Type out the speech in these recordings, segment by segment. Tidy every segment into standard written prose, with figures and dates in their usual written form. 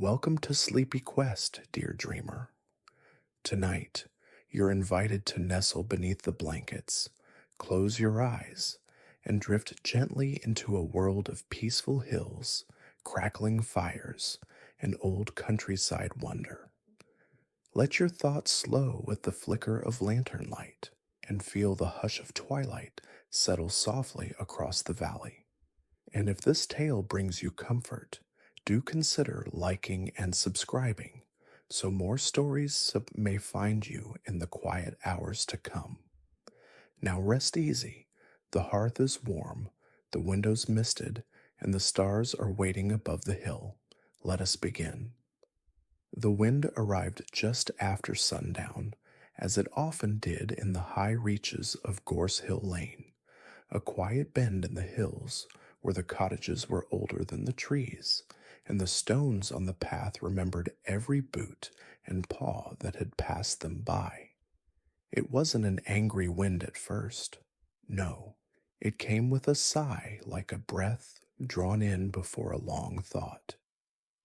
Welcome to Sleepy Quest, dear dreamer. Tonight, you're invited to nestle beneath the blankets, close your eyes, and drift gently into a world of peaceful hills, crackling fires, and old countryside wonder. Let your thoughts slow with the flicker of lantern light, and feel the hush of twilight settle softly across the valley. And if this tale brings you comfort, do consider liking and subscribing so more stories may find you in the quiet hours to come. Now rest easy. The hearth is warm, the windows misted, and the stars are waiting above the hill. Let us begin. The wind arrived just after sundown, as it often did in the high reaches of Gorse Hill Lane, a quiet bend in the hills where the cottages were older than the trees, and the stones on the path remembered every boot and paw that had passed them by. It wasn't an angry wind at first. No, it came with a sigh like a breath drawn in before a long thought.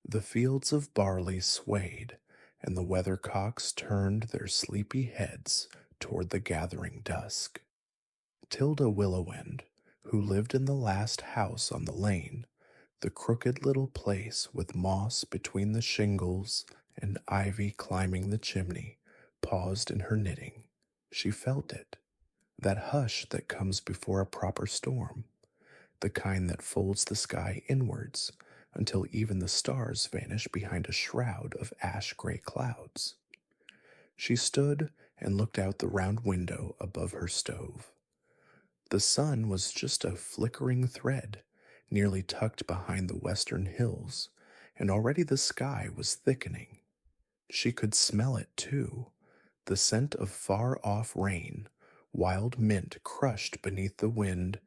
The fields of barley swayed, and the weathercocks turned their sleepy heads toward the gathering dusk. Tilda Willowend, who lived in the last house on the lane, the crooked little place with moss between the shingles and ivy climbing the chimney, paused in her knitting. She felt it, that hush that comes before a proper storm, the kind that folds the sky inwards until even the stars vanish behind a shroud of ash-gray clouds. She stood and looked out the round window above her stove. The sun was just a flickering thread, nearly tucked behind the western hills, and already the sky was thickening. She could smell it, too, the scent of far-off rain, wild mint crushed beneath the wind,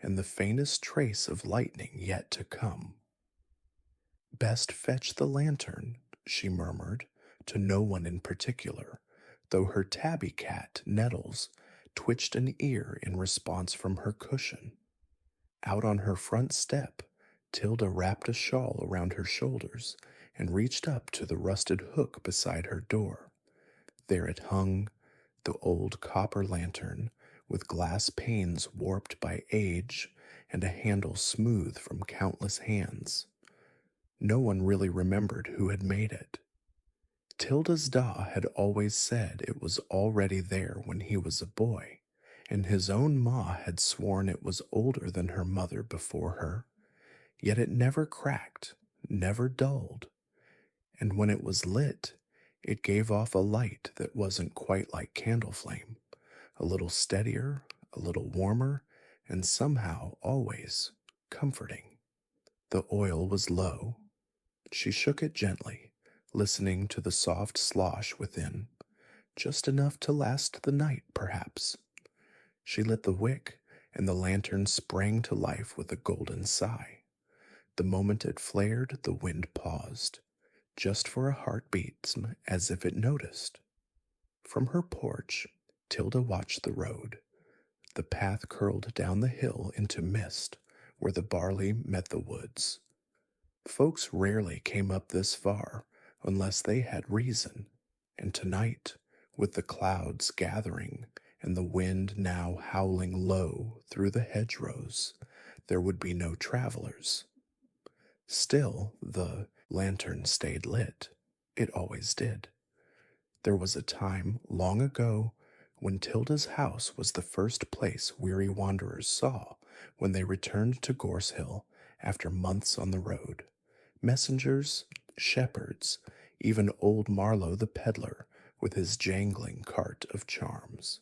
and the faintest trace of lightning yet to come. "Best fetch the lantern," she murmured, to no one in particular, though her tabby cat, Nettles, twitched an ear in response from her cushion. Out on her front step, Tilda wrapped a shawl around her shoulders and reached up to the rusted hook beside her door. There it hung, the old copper lantern, with glass panes warped by age and a handle smooth from countless hands. No one really remembered who had made it. Tilda's Da had always said it was already there when he was a boy, and his own ma had sworn it was older than her mother before her. Yet it never cracked, never dulled, and when it was lit, it gave off a light that wasn't quite like candle flame, a little steadier, a little warmer, and somehow always comforting. The oil was low. She shook it gently, listening to the soft slosh within, just enough to last the night, perhaps. She lit the wick, and the lantern sprang to life with a golden sigh. The moment it flared, the wind paused, just for a heartbeat, as if it noticed. From her porch, Tilda watched the road. The path curled down the hill into mist, where the barley met the woods. Folks rarely came up this far unless they had reason, and tonight, with the clouds gathering and the wind now howling low through the hedgerows, there would be no travelers. Still, the lantern stayed lit. It always did. There was a time long ago when Tilda's house was the first place weary wanderers saw when they returned to Gorse Hill after months on the road. Messengers, shepherds, even old Marlowe the peddler with his jangling cart of charms.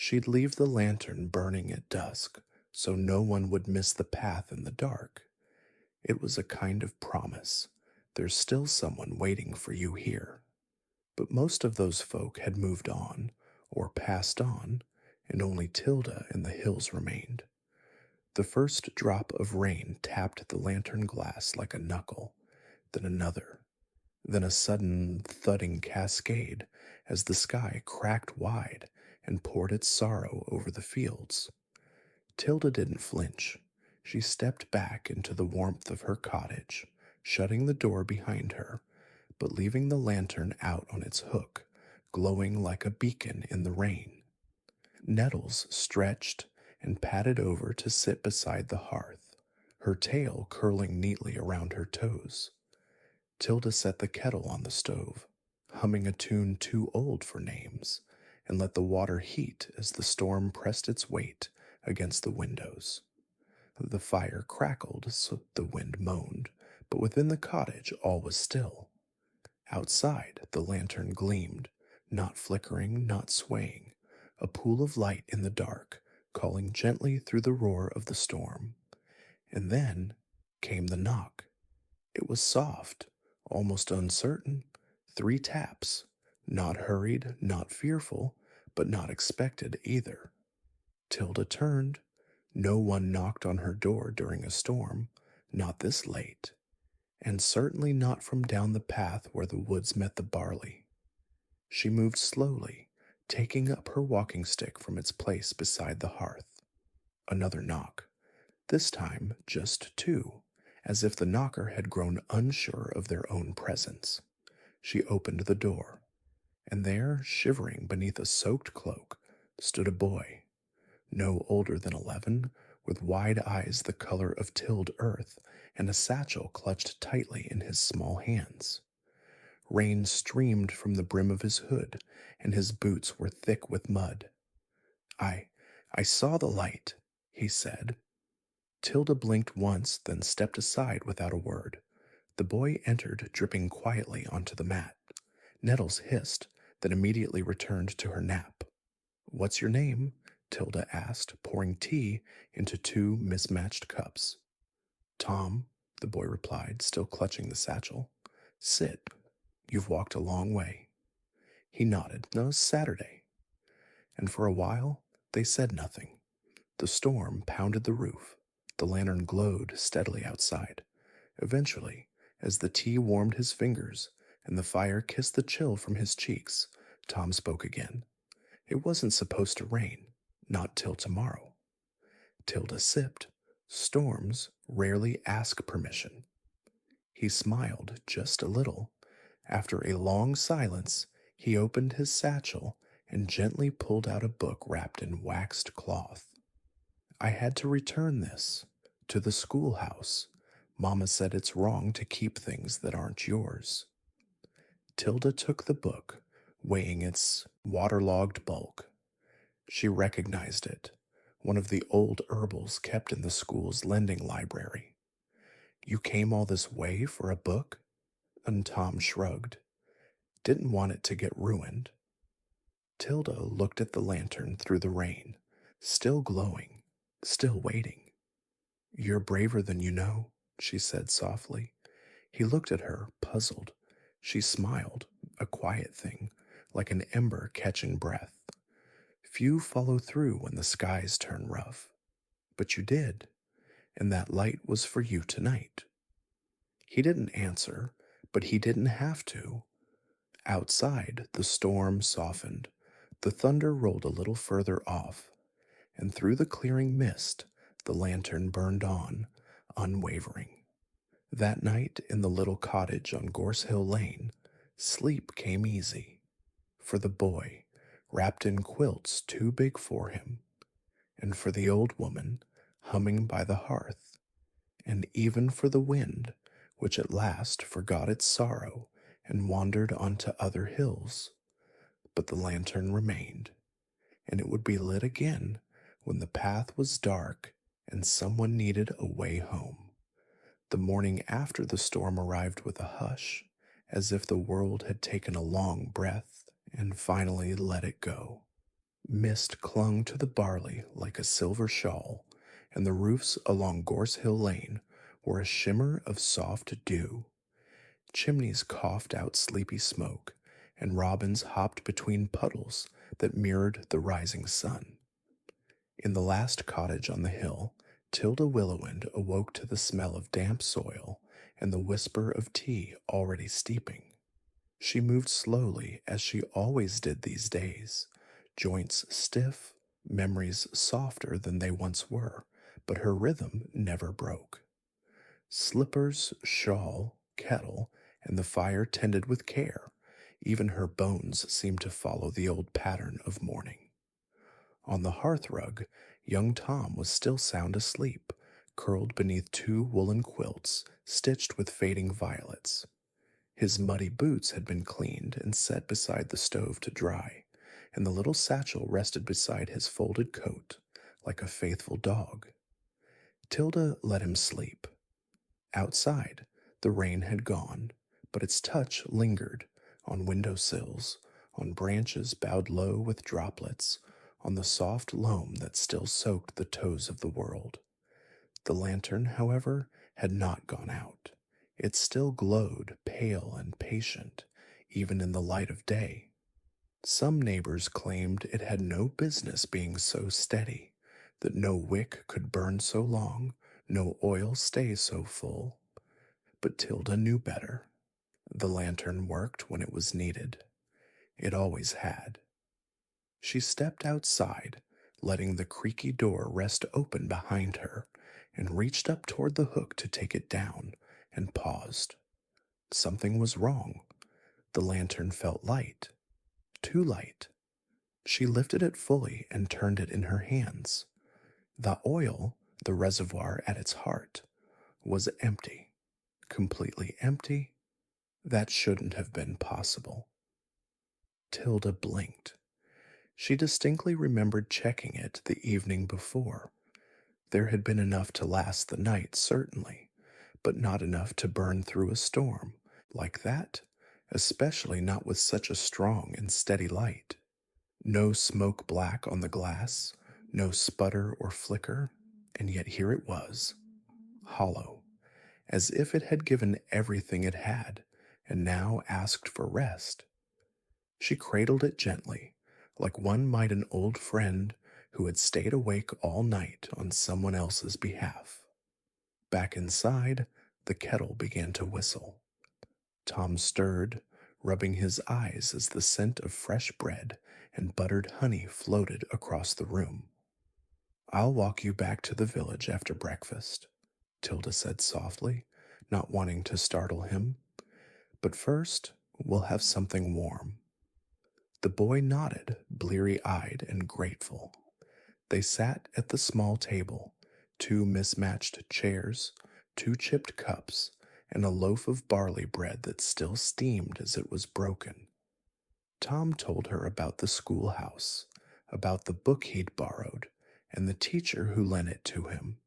She'd leave the lantern burning at dusk so no one would miss the path in the dark. It was a kind of promise. There's still someone waiting for you here. But most of those folk had moved on, or passed on, and only Tilda and the hills remained. The first drop of rain tapped the lantern glass like a knuckle, then another, then a sudden thudding cascade as the sky cracked wide and poured its sorrow over the fields. Tilda didn't flinch. She stepped back into the warmth of her cottage, shutting the door behind her, but leaving the lantern out on its hook, glowing like a beacon in the rain. Nettles stretched and padded over to sit beside the hearth, her tail curling neatly around her toes. Tilda set the kettle on the stove, humming a tune too old for names, and let the water heat as the storm pressed its weight against the windows. The fire crackled so the wind moaned, but within the cottage all was still. Outside, the lantern gleamed, not flickering, not swaying, a pool of light in the dark, calling gently through the roar of the storm. And then came the knock. It was soft, almost uncertain, 3 taps, not hurried, not fearful, but not expected either. Tilda turned. No one knocked on her door during a storm, not this late, and certainly not from down the path where the woods met the barley. She moved slowly, taking up her walking stick from its place beside the hearth. Another knock, this time just 2, as if the knocker had grown unsure of their own presence. She opened the door, and there, shivering beneath a soaked cloak, stood a boy, no older than 11, with wide eyes the color of tilled earth and a satchel clutched tightly in his small hands. Rain streamed from the brim of his hood, and his boots were thick with mud. I saw the light," he said. Tilda blinked once, then stepped aside without a word. The boy entered, dripping quietly onto the mat. Nettles hissed, then immediately returned to her nap. "What's your name?" Tilda asked, pouring tea into 2 mismatched cups. "Tom," the boy replied, still clutching the satchel. "Sit. You've walked a long way." He nodded. "No, Saturday." And for a while, they said nothing. The storm pounded the roof. The lantern glowed steadily outside. Eventually, as the tea warmed his fingers and the fire kissed the chill from his cheeks, Tom spoke again. It wasn't supposed to rain. Not till tomorrow. Tilda sipped. Storms rarely ask permission. He smiled just a little. After a long silence, he opened his satchel and gently pulled out a book wrapped in waxed cloth. "I had to return this to the schoolhouse. Mama said it's wrong to keep things that aren't yours." Tilda took the book, weighing its waterlogged bulk. She recognized it, one of the old herbals kept in the school's lending library. "You came all this way for a book?" And Tom shrugged. "Didn't want it to get ruined." Tilda looked at the lantern through the rain, still glowing, still waiting. "You're braver than you know," she said softly. He looked at her, puzzled. She smiled, a quiet thing, like an ember catching breath. "Few follow through when the skies turn rough. But you did, and that light was for you tonight." He didn't answer, but he didn't have to. Outside, the storm softened. The thunder rolled a little further off, and through the clearing mist, the lantern burned on, unwavering. That night in the little cottage on Gorse Hill Lane, sleep came easy. For the boy, wrapped in quilts too big for him, and for the old woman, humming by the hearth, and even for the wind, which at last forgot its sorrow and wandered onto other hills. But the lantern remained, and it would be lit again when the path was dark and someone needed a way home. The morning after the storm arrived with a hush, as if the world had taken a long breath and finally let it go. Mist clung to the barley like a silver shawl, and the roofs along Gorse Hill Lane were a shimmer of soft dew. Chimneys coughed out sleepy smoke, and robins hopped between puddles that mirrored the rising sun. In the last cottage on the hill, Tilda Willowwind awoke to the smell of damp soil and the whisper of tea already steeping. She moved slowly, as she always did these days, joints stiff, memories softer than they once were, but her rhythm never broke. Slippers, shawl, kettle, and the fire tended with care. Even her bones seemed to follow the old pattern of mourning. On the hearthrug, young Tom was still sound asleep, curled beneath two woolen quilts stitched with fading violets. His muddy boots had been cleaned and set beside the stove to dry, and the little satchel rested beside his folded coat, like a faithful dog. Tilda let him sleep. Outside, the rain had gone, but its touch lingered on window sills, on branches bowed low with droplets, on the soft loam that still soaked the toes of the world. The lantern, however, had not gone out. It still glowed pale and patient, even in the light of day. Some neighbors claimed it had no business being so steady, that no wick could burn so long, no oil stay so full. But Tilda knew better. The lantern worked when it was needed. It always had. She stepped outside, letting the creaky door rest open behind her, and reached up toward the hook to take it down, and paused. Something was wrong. The lantern felt light. Too light. She lifted it fully and turned it in her hands. The oil, the reservoir at its heart, was empty. Completely empty. That shouldn't have been possible. Tilda blinked. She distinctly remembered checking it the evening before. There had been enough to last the night, certainly, but not enough to burn through a storm like that, especially not with such a strong and steady light. No smoke black on the glass, no sputter or flicker, and yet here it was, hollow, as if it had given everything it had, and now asked for rest. She cradled it gently, like one might an old friend who had stayed awake all night on someone else's behalf. Back inside, the kettle began to whistle. Tom stirred, rubbing his eyes as the scent of fresh bread and buttered honey floated across the room. "I'll walk you back to the village after breakfast," Tilda said softly, not wanting to startle him. "But first, we'll have something warm." The boy nodded, bleary-eyed and grateful. They sat at the small table, two mismatched chairs, two chipped cups, and a loaf of barley bread that still steamed as it was broken. Tom told her about the schoolhouse, about the book he'd borrowed, and the teacher who lent it to him,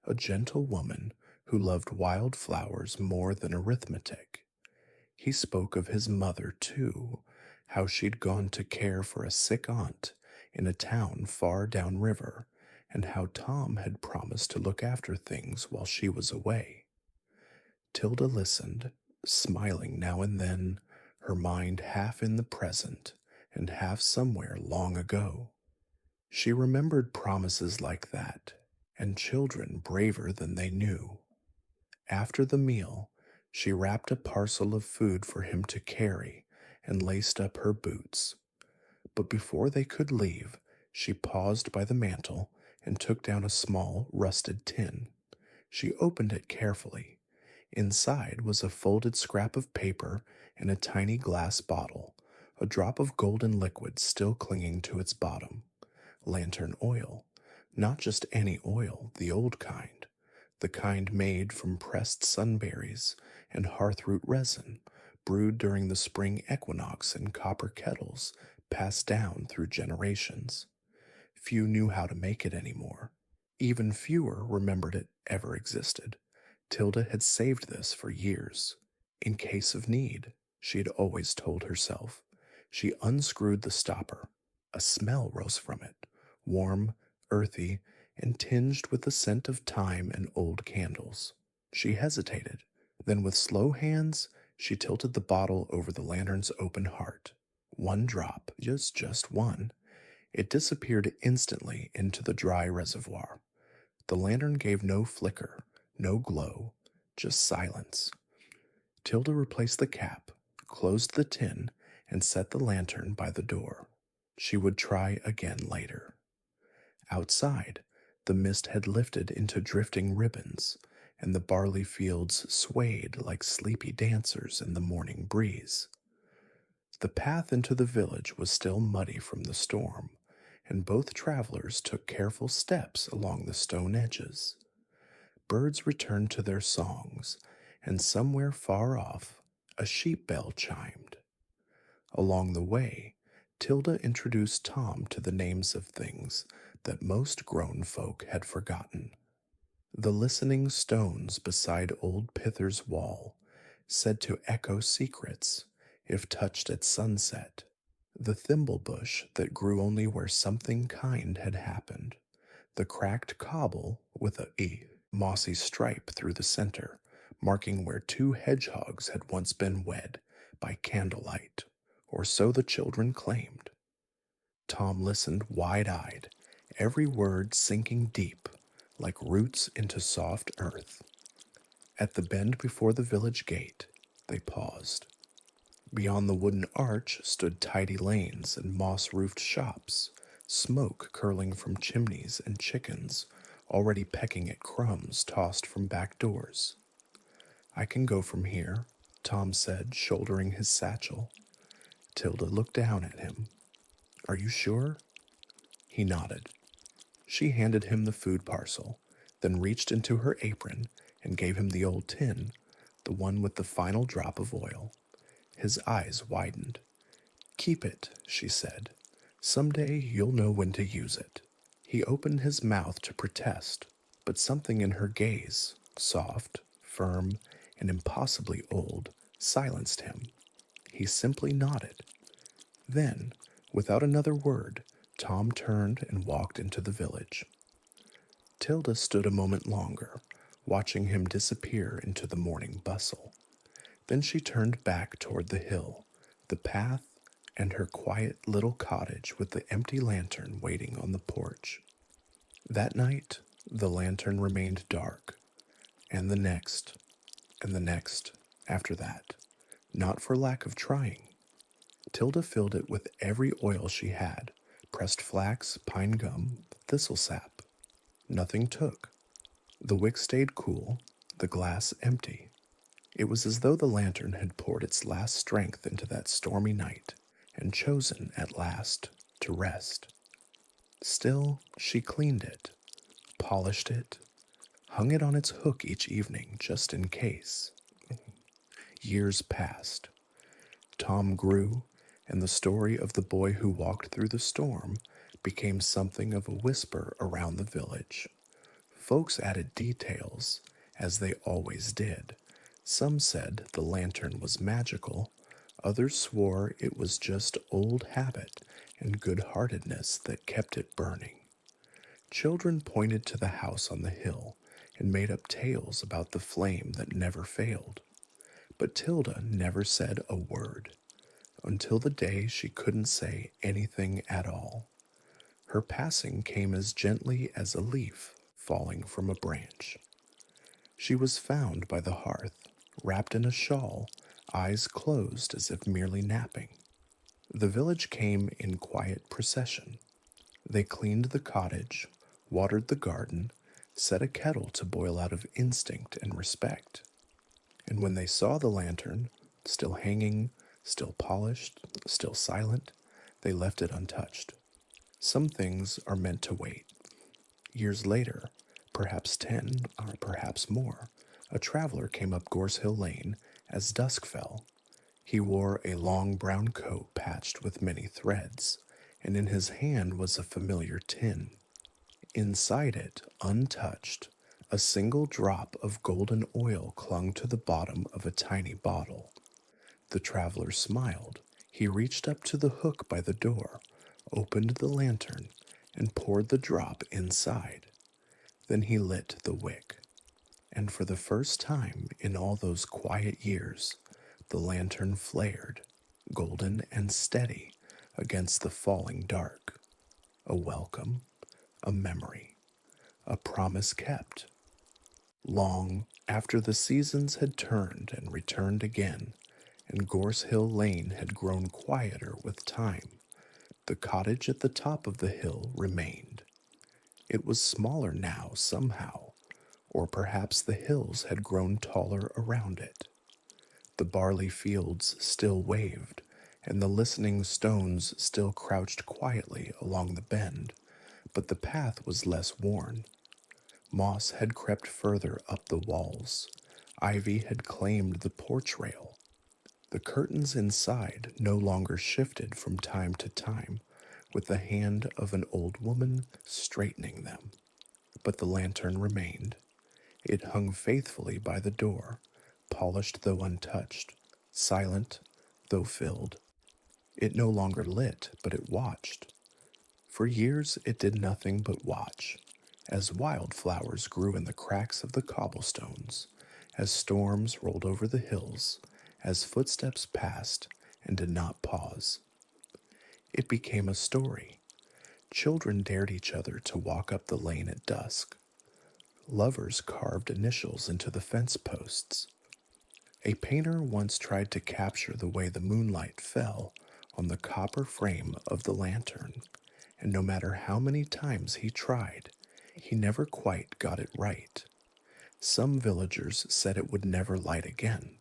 a gentle woman who loved wild flowers more than arithmetic. He spoke of his mother, too, how she'd gone to care for a sick aunt in a town far downriver, and how Tom had promised to look after things while she was away. Tilda listened, smiling now and then, her mind half in the present and half somewhere long ago. She remembered promises like that, and children braver than they knew. After the meal, she wrapped a parcel of food for him to carry and laced up her boots. But before they could leave, she paused by the mantel and took down a small, rusted tin. She opened it carefully. Inside was a folded scrap of paper and a tiny glass bottle, a drop of golden liquid still clinging to its bottom. Lantern oil. Not just any oil, the old kind. The kind made from pressed sunberries and hearthroot resin, brewed during the spring equinox in copper kettles passed down through generations. Few knew how to make it anymore. Even fewer remembered it ever existed. Tilda had saved this for years. In case of need, she had always told herself. She unscrewed the stopper. A smell rose from it, warm, earthy, and tinged with the scent of thyme and old candles. She hesitated. Then with slow hands, she tilted the bottle over the lantern's open heart. One drop, just one. It disappeared instantly into the dry reservoir. The lantern gave no flicker, no glow, just silence. Tilda replaced the cap, closed the tin, and set the lantern by the door. She would try again later. Outside, the mist had lifted into drifting ribbons, and the barley fields swayed like sleepy dancers in the morning breeze. The path into the village was still muddy from the storm, and both travelers took careful steps along the stone edges. Birds returned to their songs, and somewhere far off, a sheep bell chimed. Along the way, Tilda introduced Tom to the names of things that most grown folk had forgotten. The listening stones beside old Pither's wall, said to echo secrets if touched at sunset, the thimble bush that grew only where something kind had happened, the cracked cobble with a mossy stripe through the center, marking where two hedgehogs had once been wed by candlelight, or so the children claimed. Tom listened wide-eyed, every word sinking deep, like roots into soft earth. At the bend before the village gate, they paused. Beyond the wooden arch stood tidy lanes and moss-roofed shops, smoke curling from chimneys and chickens already pecking at crumbs tossed from back doors. "I can go from here," Tom said, shouldering his satchel. Tilda looked down at him. "Are you sure?" He nodded. She handed him the food parcel, then reached into her apron and gave him the old tin, the one with the final drop of oil. His eyes widened. "Keep it," she said. "Someday you'll know when to use it." He opened his mouth to protest, but something in her gaze, soft, firm, and impossibly old, silenced him. He simply nodded. Then, without another word, Tom turned and walked into the village. Tilda stood a moment longer, watching him disappear into the morning bustle. Then she turned back toward the hill, the path, and her quiet little cottage with the empty lantern waiting on the porch. That night, the lantern remained dark, and the next, and the next after that, not for lack of trying. Tilda filled it with every oil she had, pressed flax, pine gum, thistle sap. Nothing took. The wick stayed cool, the glass empty. It was as though the lantern had poured its last strength into that stormy night and chosen, at last, to rest. Still, she cleaned it, polished it, hung it on its hook each evening just in case. Years passed. Tom grew, and the story of the boy who walked through the storm became something of a whisper around the village. Folks added details, as they always did. Some said the lantern was magical, others swore it was just old habit and good-heartedness that kept it burning. Children pointed to the house on the hill and made up tales about the flame that never failed. But Tilda never said a word, until the day she couldn't say anything at all. Her passing came as gently as a leaf falling from a branch. She was found by the hearth, wrapped in a shawl, eyes closed as if merely napping. The village came in quiet procession. They cleaned the cottage, watered the garden, set a kettle to boil out of instinct and respect. And when they saw the lantern, still hanging, still polished, still silent, they left it untouched. Some things are meant to wait. Years later, perhaps 10 or perhaps more, a traveler came up Gorse Hill Lane as dusk fell. He wore a long brown coat patched with many threads, and in his hand was a familiar tin. Inside it, untouched, a single drop of golden oil clung to the bottom of a tiny bottle. The traveler smiled. He reached up to the hook by the door, opened the lantern, and poured the drop inside. Then he lit the wick, and for the first time in all those quiet years, the lantern flared, golden and steady, against the falling dark. A welcome, a memory, a promise kept. Long after the seasons had turned and returned again, and Gorse Hill Lane had grown quieter with time, the cottage at the top of the hill remained. It was smaller now somehow, or perhaps the hills had grown taller around it. The barley fields still waved, and the listening stones still crouched quietly along the bend, but the path was less worn. Moss had crept further up the walls. Ivy had claimed the porch rail. The curtains inside no longer shifted from time to time with the hand of an old woman straightening them. But the lantern remained. It hung faithfully by the door, polished though untouched, silent though filled. It no longer lit, but it watched. For years it did nothing but watch, as wildflowers grew in the cracks of the cobblestones, as storms rolled over the hills, as footsteps passed and did not pause. It became a story. Children dared each other to walk up the lane at dusk. Lovers carved initials into the fence posts. A painter once tried to capture the way the moonlight fell on the copper frame of the lantern, and no matter how many times he tried, he never quite got it right. Some villagers said it would never light again.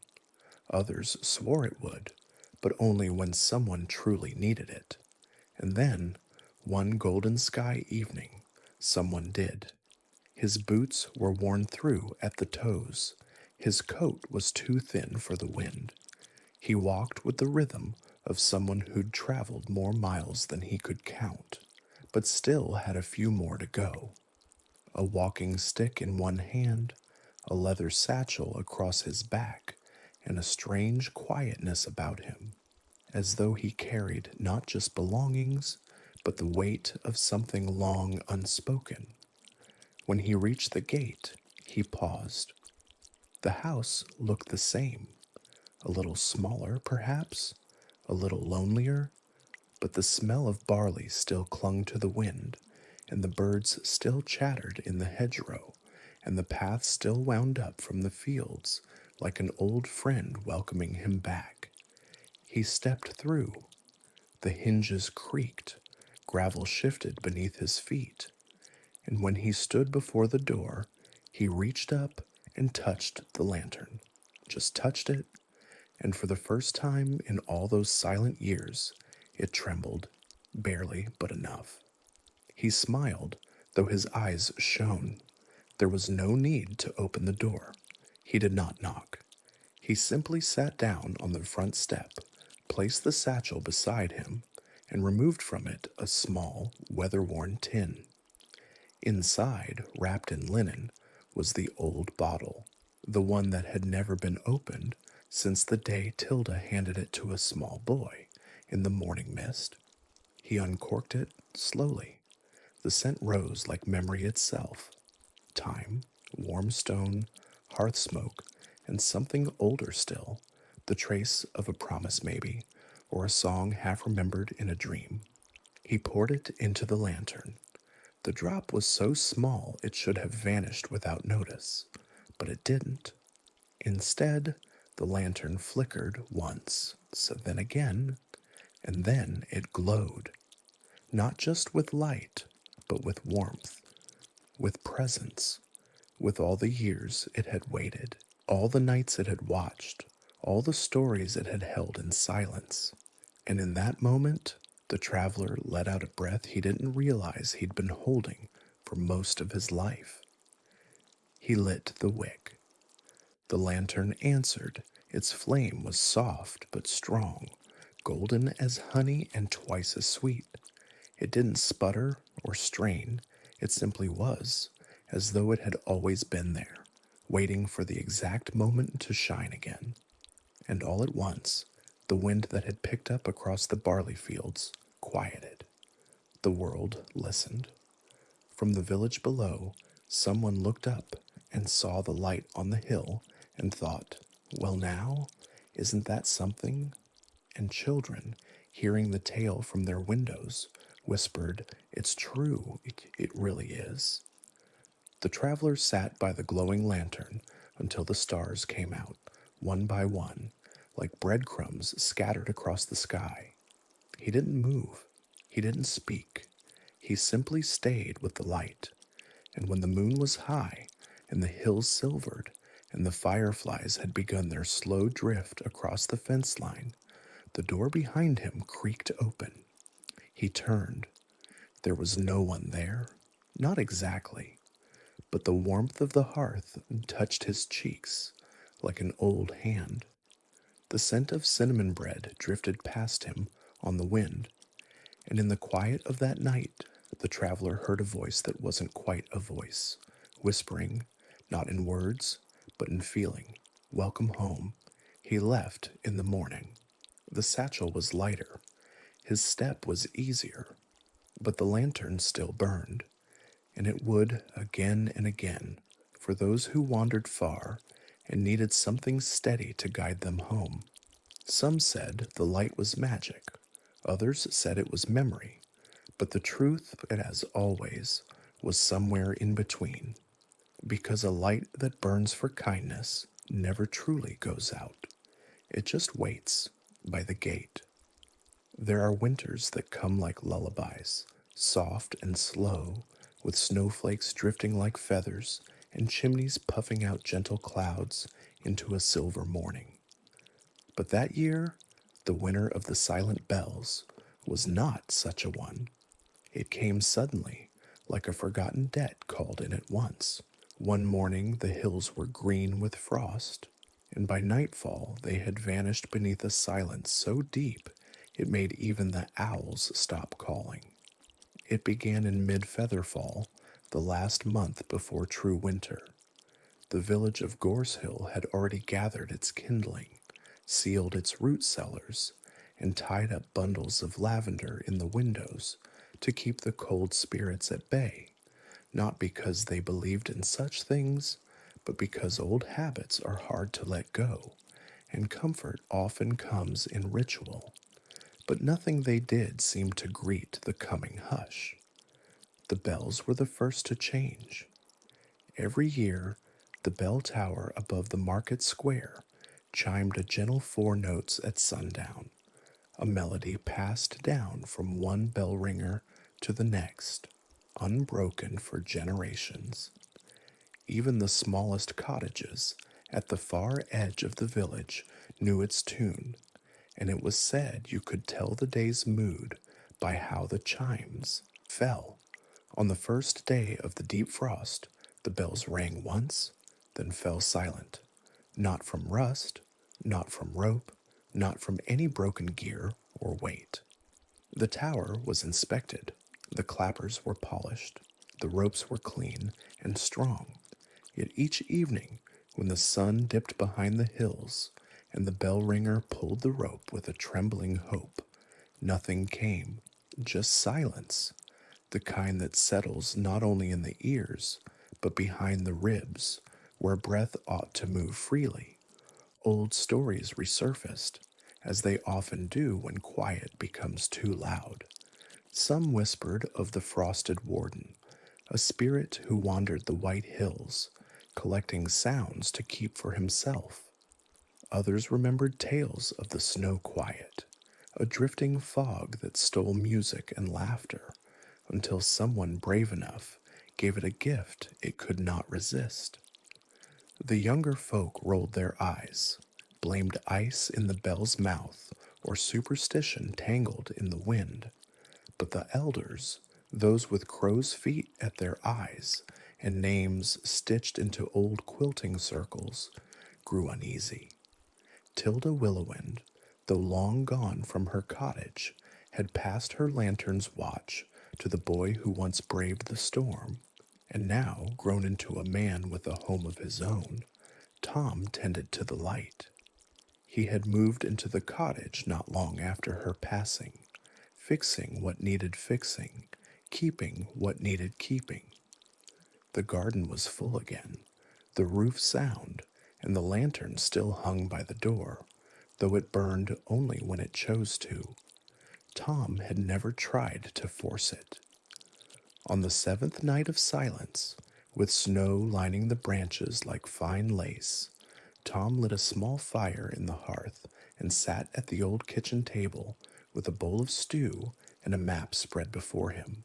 Others swore it would, but only when someone truly needed it. And then, one golden sky evening, someone did. His boots were worn through at the toes. His coat was too thin for the wind. He walked with the rhythm of someone who'd traveled more miles than he could count, but still had a few more to go. A walking stick in one hand, a leather satchel across his back, and a strange quietness about him, as though he carried not just belongings, but the weight of something long unspoken. When he reached the gate, he paused. The house looked the same, a little smaller, perhaps, a little lonelier, but the smell of barley still clung to the wind, and the birds still chattered in the hedgerow, and the path still wound up from the fields like an old friend welcoming him back. He stepped through. The hinges creaked, gravel shifted beneath his feet, and when he stood before the door, he reached up and touched the lantern. Just touched it, and for the first time in all those silent years, it trembled, barely but enough. He smiled, though his eyes shone. There was no need to open the door. He did not knock. He simply sat down on the front step, placed the satchel beside him, and removed from it a small, weather-worn tin. Inside, wrapped in linen, was the old bottle, the one that had never been opened since the day Tilda handed it to a small boy in the morning mist. He uncorked it slowly. The scent rose like memory itself. Time, warm stone, hearth smoke, and something older still, the trace of a promise maybe, or a song half remembered in a dream. He poured it into the lantern. The drop was so small it should have vanished without notice, but it didn't. Instead, the lantern flickered once, so then again, and then it glowed, not just with light, but with warmth, with presence, with all the years it had waited, all the nights it had watched, all the stories it had held in silence. And in that moment, the traveler let out a breath he didn't realize he'd been holding for most of his life. He lit the wick. The lantern answered. Its flame was soft but strong, golden as honey and twice as sweet. It didn't sputter or strain. It simply was, as though it had always been there, waiting for the exact moment to shine again. And all at once, the wind that had picked up across the barley fields quieted. The world listened. From the village below, someone looked up and saw the light on the hill and thought, well now, isn't that something? And children, hearing the tale from their windows, whispered, it's true, it really is. The traveler sat by the glowing lantern until the stars came out, one by one, like breadcrumbs scattered across the sky. He didn't move. He didn't speak. He simply stayed with the light. And when the moon was high and the hills silvered, and the fireflies had begun their slow drift across the fence line, the door behind him creaked open. He turned. There was no one there. Not exactly, but the warmth of the hearth touched his cheeks like an old hand. The scent of cinnamon bread drifted past him on the wind, and in the quiet of that night, the traveler heard a voice that wasn't quite a voice, whispering, not in words, but in feeling, "Welcome home." He left in the morning. The satchel was lighter, his step was easier, but the lantern still burned, and it would again and again for those who wandered far and needed something steady to guide them home. Some said the light was magic, others said it was memory, but the truth, as always, was somewhere in between, because a light that burns for kindness never truly goes out. It just waits by the gate. There are winters that come like lullabies, soft and slow, with snowflakes drifting like feathers and chimneys puffing out gentle clouds into a silver morning. But that year, the winter of the silent bells, was not such a one. It came suddenly, like a forgotten debt called in at once. One morning the hills were green with frost, and by nightfall they had vanished beneath a silence so deep it made even the owls stop calling. It began in mid-Featherfall, the last month before true winter. The village of Gorsehill had already gathered its kindling, sealed its root cellars, and tied up bundles of lavender in the windows to keep the cold spirits at bay, not because they believed in such things, but because old habits are hard to let go, and comfort often comes in ritual. But nothing they did seemed to greet the coming hush. The bells were the first to change. Every year, the bell tower above the market square chimed a gentle 4 notes at sundown, a melody passed down from one bell ringer to the next, unbroken for generations. Even the smallest cottages at the far edge of the village knew its tune, and it was said you could tell the day's mood by how the chimes fell. On the first day of the deep frost, the bells rang once, then fell silent, not from rust, not from rope, not from any broken gear or weight. The tower was inspected, the clappers were polished, the ropes were clean and strong. Yet each evening, when the sun dipped behind the hills and the bell ringer pulled the rope with a trembling hope, nothing came, just silence, the kind that settles not only in the ears, but behind the ribs, where breath ought to move freely. Old stories resurfaced, as they often do when quiet becomes too loud. Some whispered of the frosted warden, a spirit who wandered the white hills, collecting sounds to keep for himself. Others remembered tales of the snow quiet, a drifting fog that stole music and laughter, until someone brave enough gave it a gift it could not resist. The younger folk rolled their eyes, blamed ice in the bell's mouth or superstition tangled in the wind. But the elders, those with crow's feet at their eyes and names stitched into old quilting circles, grew uneasy. Tilda Willowwind, though long gone from her cottage, had passed her lantern's watch to the boy who once braved the storm, and now, grown into a man with a home of his own, Tom tended to the light. He had moved into the cottage not long after her passing, fixing what needed fixing, keeping what needed keeping. The garden was full again, the roof sound, and the lantern still hung by the door, though it burned only when it chose to. Tom had never tried to force it. On the 7th night of silence, with snow lining the branches like fine lace, Tom lit a small fire in the hearth and sat at the old kitchen table with a bowl of stew and a map spread before him.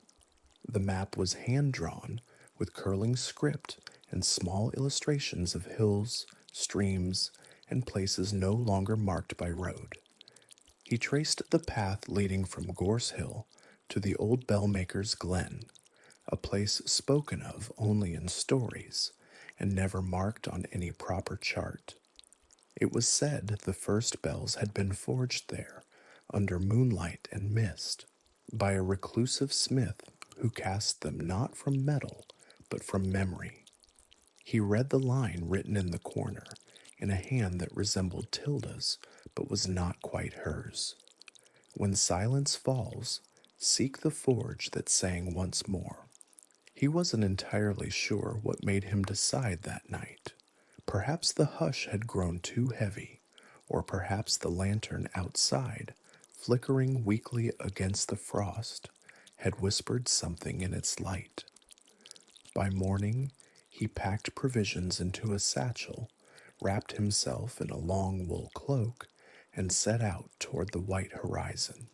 The map was hand-drawn with curling script and small illustrations of hills, streams, and places no longer marked by road. He traced the path leading from Gorse Hill to the old bellmaker's glen, a place spoken of only in stories and never marked on any proper chart. It was said the first bells had been forged there, under moonlight and mist, by a reclusive smith who cast them not from metal, but from memory. He read the line written in the corner, in a hand that resembled Tilda's, but was not quite hers. When silence falls, seek the forge that sang once more. He wasn't entirely sure what made him decide that night. Perhaps the hush had grown too heavy, or perhaps the lantern outside, flickering weakly against the frost, had whispered something in its light. By morning, he packed provisions into a satchel, wrapped himself in a long wool cloak, and set out toward the white horizon.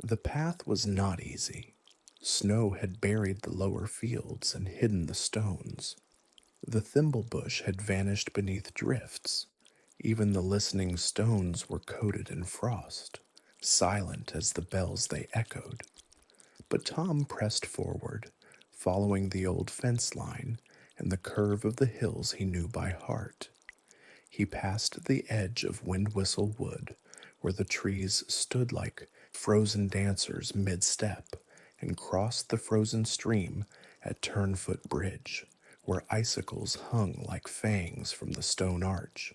The path was not easy. Snow had buried the lower fields and hidden the stones. The thimble bush had vanished beneath drifts. Even the listening stones were coated in frost, silent as the bells they echoed. But Tom pressed forward, following the old fence line and the curve of the hills he knew by heart. He passed the edge of Wind Whistle Wood, where the trees stood like frozen dancers mid-step, and crossed the frozen stream at Turnfoot Bridge, where icicles hung like fangs from the stone arch.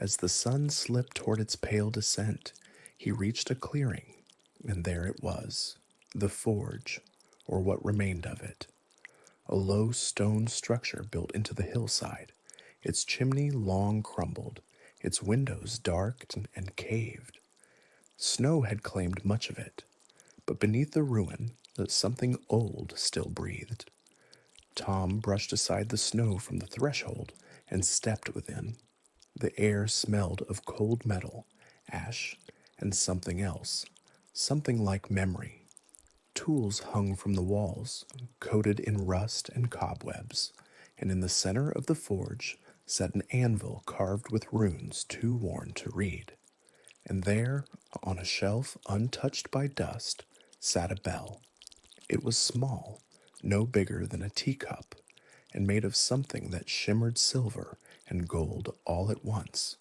As the sun slipped toward its pale descent, he reached a clearing, and there it was, the forge, or what remained of it. A low stone structure built into the hillside, its chimney long crumbled, its windows dark and caved. Snow had claimed much of it, but beneath the ruin, something old still breathed. Tom brushed aside the snow from the threshold and stepped within. The air smelled of cold metal, ash, and something else, something like memory. Tools hung from the walls, coated in rust and cobwebs, and in the center of the forge sat an anvil carved with runes too worn to read. And there, on a shelf untouched by dust, sat a bell. It was small, no bigger than a teacup, and made of something that shimmered silver and gold all at once,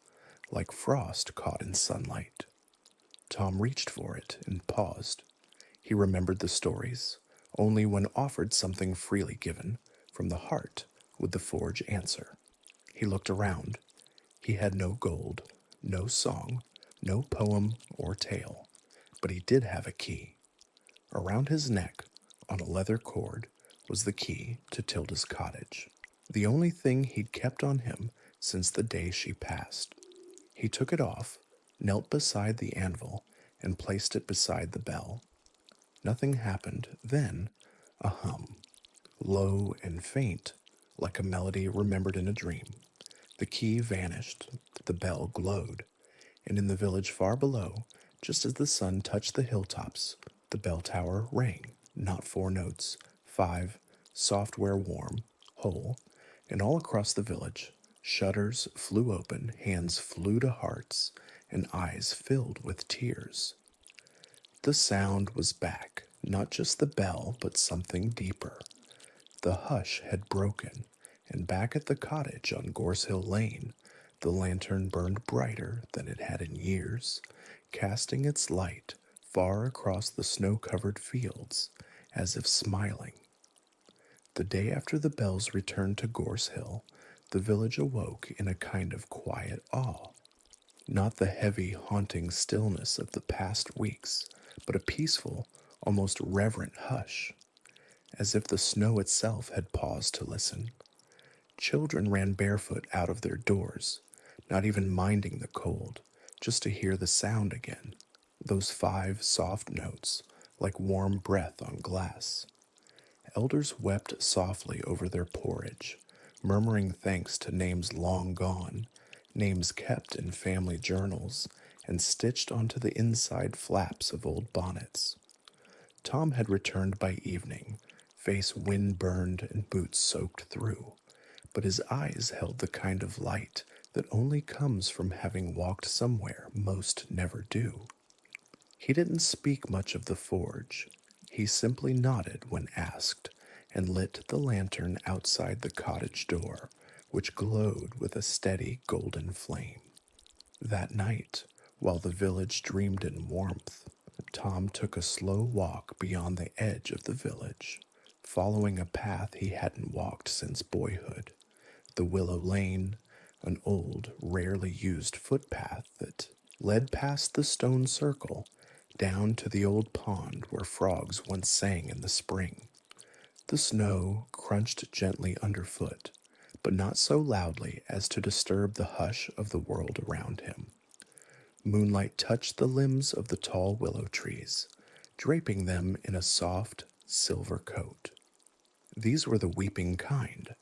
like frost caught in sunlight. Tom reached for it and paused. He remembered the stories. Only when offered something freely given, from the heart, would the forge answer. He looked around. He had no gold, no song, no poem or tale, but he did have a key. Around his neck, on a leather cord, was the key to Tilda's cottage, the only thing he'd kept on him since the day she passed. He took it off, knelt beside the anvil, and placed it beside the bell. Nothing happened. Then, a hum, low and faint, like a melody remembered in a dream. The key vanished, the bell glowed, and in the village far below, just as the sun touched the hilltops, the bell tower rang, not 4 notes, 5, software warm, whole, and all across the village, shutters flew open, hands flew to hearts, and eyes filled with tears. The sound was back, not just the bell, but something deeper. The hush had broken, and back at the cottage on Gorse Hill Lane, the lantern burned brighter than it had in years, casting its light far across the snow-covered fields, as if smiling. The day after the bells returned to Gorse Hill, the village awoke in a kind of quiet awe. Not the heavy, haunting stillness of the past weeks, but a peaceful, almost reverent hush, as if the snow itself had paused to listen. Children ran barefoot out of their doors, not even minding the cold, just to hear the sound again, those 5 soft notes, like warm breath on glass. Elders wept softly over their porridge, murmuring thanks to names long gone, names kept in family journals and stitched onto the inside flaps of old bonnets. Tom had returned by evening, face wind-burned and boots soaked through, but his eyes held the kind of light that only comes from having walked somewhere most never do. He didn't speak much of the forge. He simply nodded when asked and lit the lantern outside the cottage door, which glowed with a steady golden flame. That night, while the village dreamed in warmth, Tom took a slow walk beyond the edge of the village, following a path he hadn't walked since boyhood. The Willow Lane, an old, rarely used footpath that led past the stone circle down to the old pond where frogs once sang in the spring. The snow crunched gently underfoot, but not so loudly as to disturb the hush of the world around him. Moonlight touched the limbs of the tall willow trees, draping them in a soft, silver coat. These were the weeping kind,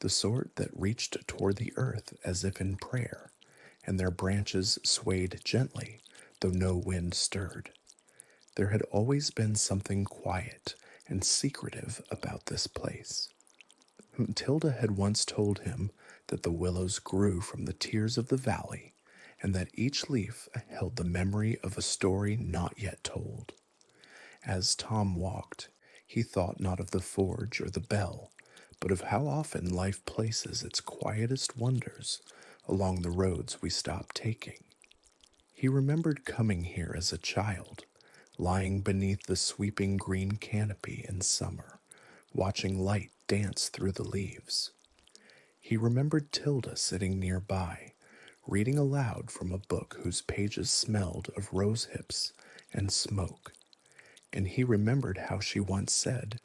the sort that reached toward the earth as if in prayer, and their branches swayed gently, though no wind stirred. There had always been something quiet and secretive about this place. Tilda had once told him that the willows grew from the tears of the valley, and that each leaf held the memory of a story not yet told. As Tom walked, he thought not of the forge or the bell, but of how often life places its quietest wonders along the roads we stop taking. He remembered coming here as a child, lying beneath the sweeping green canopy in summer, watching light dance through the leaves. He remembered Tilda sitting nearby, reading aloud from a book whose pages smelled of rose hips and smoke, and he remembered how she once said,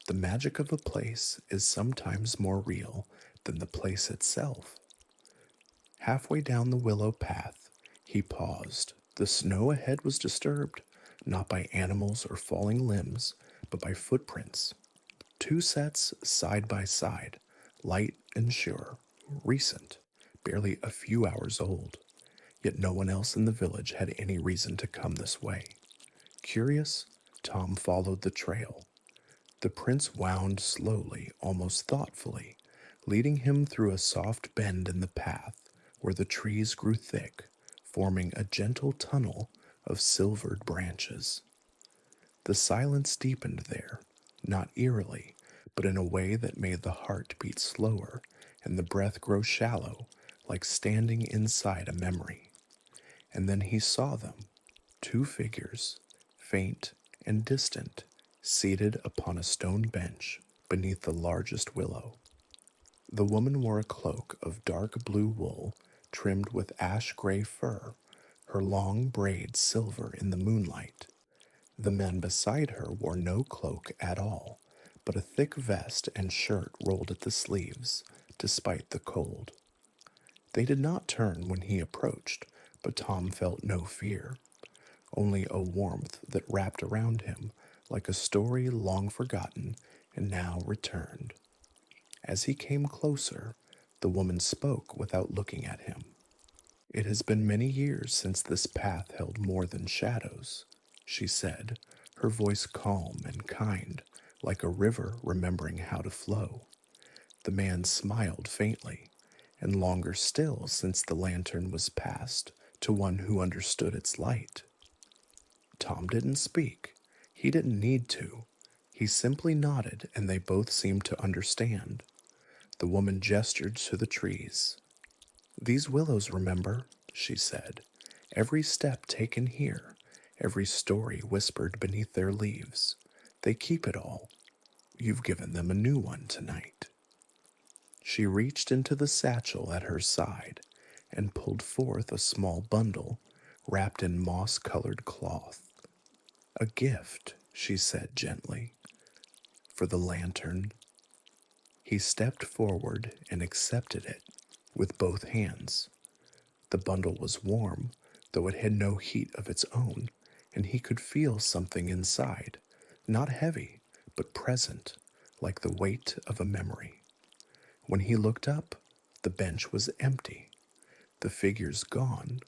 "The magic of a place is sometimes more real than the place itself." Halfway down the willow path, he paused. The snow ahead was disturbed, not by animals or falling limbs, but by footprints. Two sets side by side, light and sure, recent, barely a few hours old. Yet no one else in the village had any reason to come this way. Curious, Tom followed the trail. The prints wound slowly, almost thoughtfully, leading him through a soft bend in the path where the trees grew thick, forming a gentle tunnel of silvered branches. The silence deepened there, not eerily, but in a way that made the heart beat slower and the breath grow shallow, like standing inside a memory. And then he saw them, two figures, faint and distant, seated upon a stone bench beneath the largest willow. The woman wore a cloak of dark blue wool trimmed with ash-gray fur, her long braids silver in the moonlight. The man beside her wore no cloak at all, but a thick vest and shirt rolled at the sleeves, despite the cold. They did not turn when he approached, but Tom felt no fear, only a warmth that wrapped around him like a story long forgotten and now returned. As he came closer, the woman spoke without looking at him. "It has been many years since this path held more than shadows," she said, her voice calm and kind, like a river remembering how to flow. The man smiled faintly, and longer still since the lantern was passed to one who understood its light. Tom didn't speak. He didn't need to. He simply nodded, and they both seemed to understand. The woman gestured to the trees. "These willows remember," she said. "Every step taken here, every story whispered beneath their leaves. They keep it all. You've given them a new one tonight." She reached into the satchel at her side and pulled forth a small bundle wrapped in moss-colored cloth. "A gift," she said gently, "for the lantern." He stepped forward and accepted it with both hands. The bundle was warm, though it had no heat of its own, and he could feel something inside, not heavy, but present, like the weight of a memory. When he looked up, the bench was empty, the figures gone,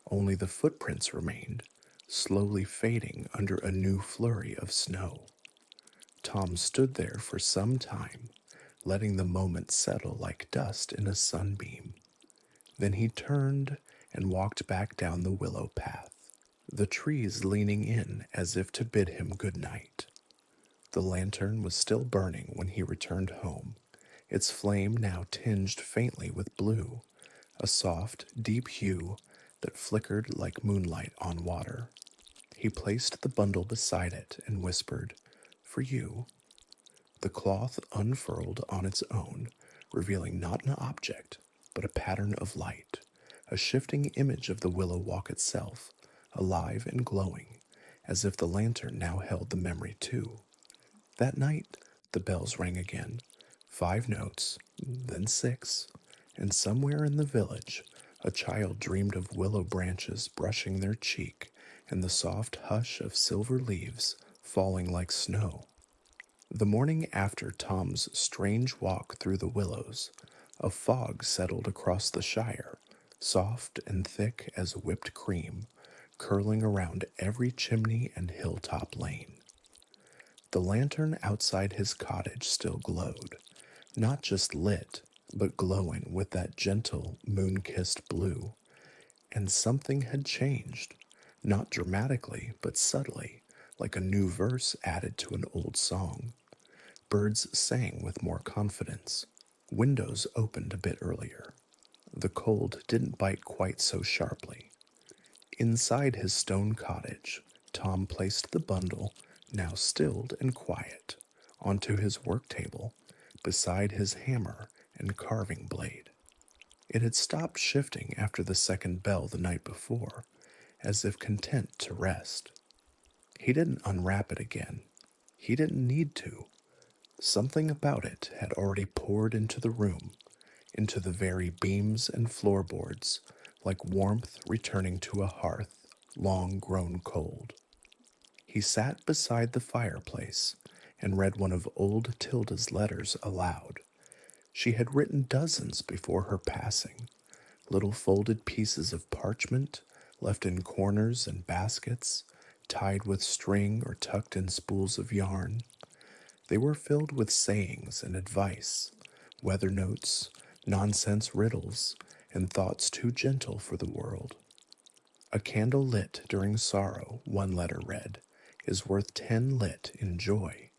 only the footprints remained, slowly fading under a new flurry of snow. Tom stood there for some time, letting the moment settle like dust in a sunbeam. Then he turned and walked back down the willow path, the trees leaning in as if to bid him good night. The lantern was still burning when he returned home, its flame now tinged faintly with blue, a soft, deep hue that flickered like moonlight on water. He placed the bundle beside it and whispered, "For you." The cloth unfurled on its own, revealing not an object, but a pattern of light, a shifting image of the willow walk itself, alive and glowing, as if the lantern now held the memory too. That night, the bells rang again, 5 notes, then 6, and somewhere in the village, a child dreamed of willow branches brushing their cheek and the soft hush of silver leaves falling like snow. The morning after Tom's strange walk through the willows, a fog settled across the Shire, soft and thick as whipped cream, curling around every chimney and hilltop lane. The lantern outside his cottage still glowed, not just lit, but glowing with that gentle, moon-kissed blue. And something had changed, not dramatically, but subtly, like a new verse added to an old song. Birds sang with more confidence. Windows opened a bit earlier. The cold didn't bite quite so sharply. Inside his stone cottage, Tom placed the bundle, now stilled and quiet, onto his work table, beside his hammer and carving blade. It had stopped shifting after the second bell the night before, as if content to rest. He didn't unwrap it again. He didn't need to. Something about it had already poured into the room, into the very beams and floorboards, like warmth returning to a hearth long grown cold. He sat beside the fireplace and read one of old Tilda's letters aloud. She had written dozens before her passing, little folded pieces of parchment left in corners and baskets, tied with string or tucked in spools of yarn. They were filled with sayings and advice, weather notes, nonsense riddles, and thoughts too gentle for the world. "A candle lit during sorrow," one letter read, "is worth 10 lit in joy,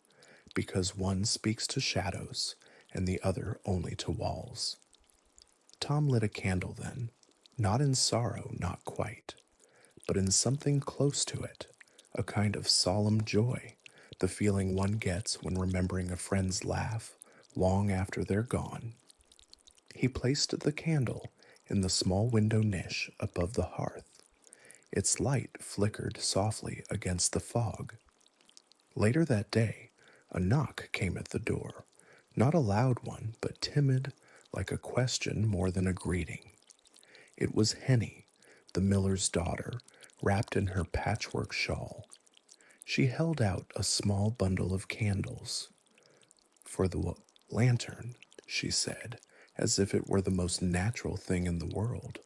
because one speaks to shadows and the other only to walls." Tom lit a candle then, not in sorrow, not quite, but in something close to it, a kind of solemn joy, the feeling one gets when remembering a friend's laugh long after they're gone. He placed the candle in the small window niche above the hearth. Its light flickered softly against the fog. Later that day, a knock came at the door, not a loud one, but timid, like a question more than a greeting. It was Henny, the miller's daughter, wrapped in her patchwork shawl. She held out a small bundle of candles. "For the lantern," she said, as if it were the most natural thing in the world.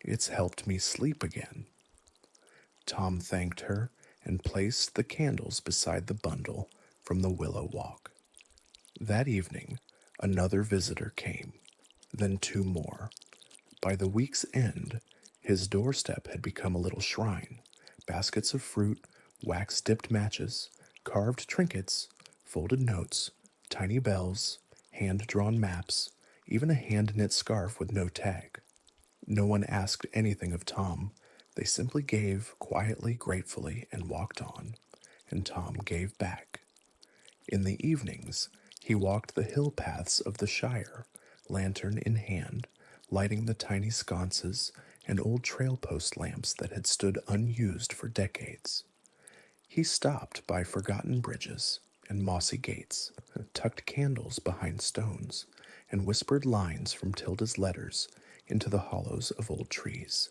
"It's helped me sleep again." Tom thanked her and placed the candles beside the bundle from the willow walk. That evening, another visitor came, then 2 more. By the week's end, his doorstep had become a little shrine. Baskets of fruit, wax-dipped matches, carved trinkets, folded notes, tiny bells, hand-drawn maps, even a hand-knit scarf with no tag. No one asked anything of Tom. They simply gave quietly, gratefully, and walked on, and Tom gave back. In the evenings, he walked the hill paths of the Shire, lantern in hand, lighting the tiny sconces and old trail post lamps that had stood unused for decades. He stopped by forgotten bridges and mossy gates, tucked candles behind stones, and whispered lines from Tilda's letters into the hollows of old trees.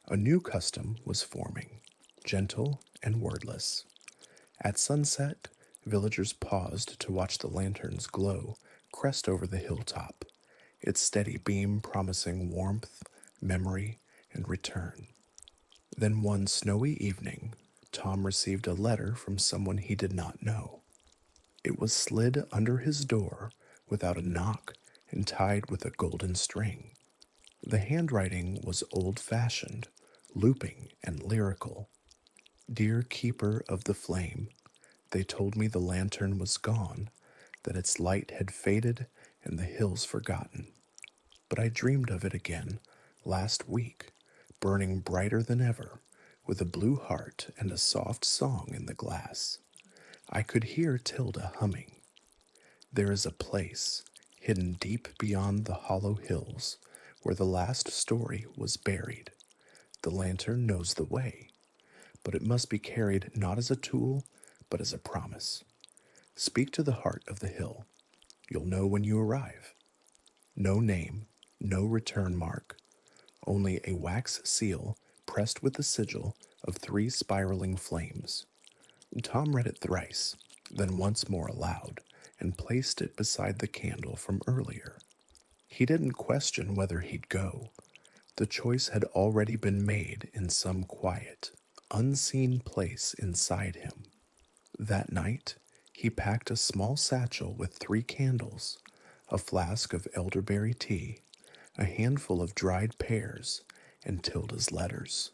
A new custom was forming, gentle and wordless. At sunset, villagers paused to watch the lantern's glow crest over the hilltop, its steady beam promising warmth, memory, and return. Then one snowy evening, Tom received a letter from someone he did not know. It was slid under his door without a knock and tied with a golden string. The handwriting was old-fashioned, looping and lyrical. Dear keeper of the flame, they told me the lantern was gone, that its light had faded and the hills forgotten. But I dreamed of it again last week, burning brighter than ever, with a blue heart and a soft song in the glass. I could hear Tilda humming. There is a place, hidden deep beyond the hollow hills, where the last story was buried. The lantern knows the way, but it must be carried not as a tool, but as a promise. Speak to the heart of the hill. You'll know when you arrive. No name, no return mark, only a wax seal pressed with the sigil of 3 spiraling flames. Tom read it thrice, then once more aloud, and placed it beside the candle from earlier. He didn't question whether he'd go. The choice had already been made in some quiet, unseen place inside him. That night, he packed a small satchel with 3 candles, a flask of elderberry tea, a handful of dried pears, and Tilda's letters.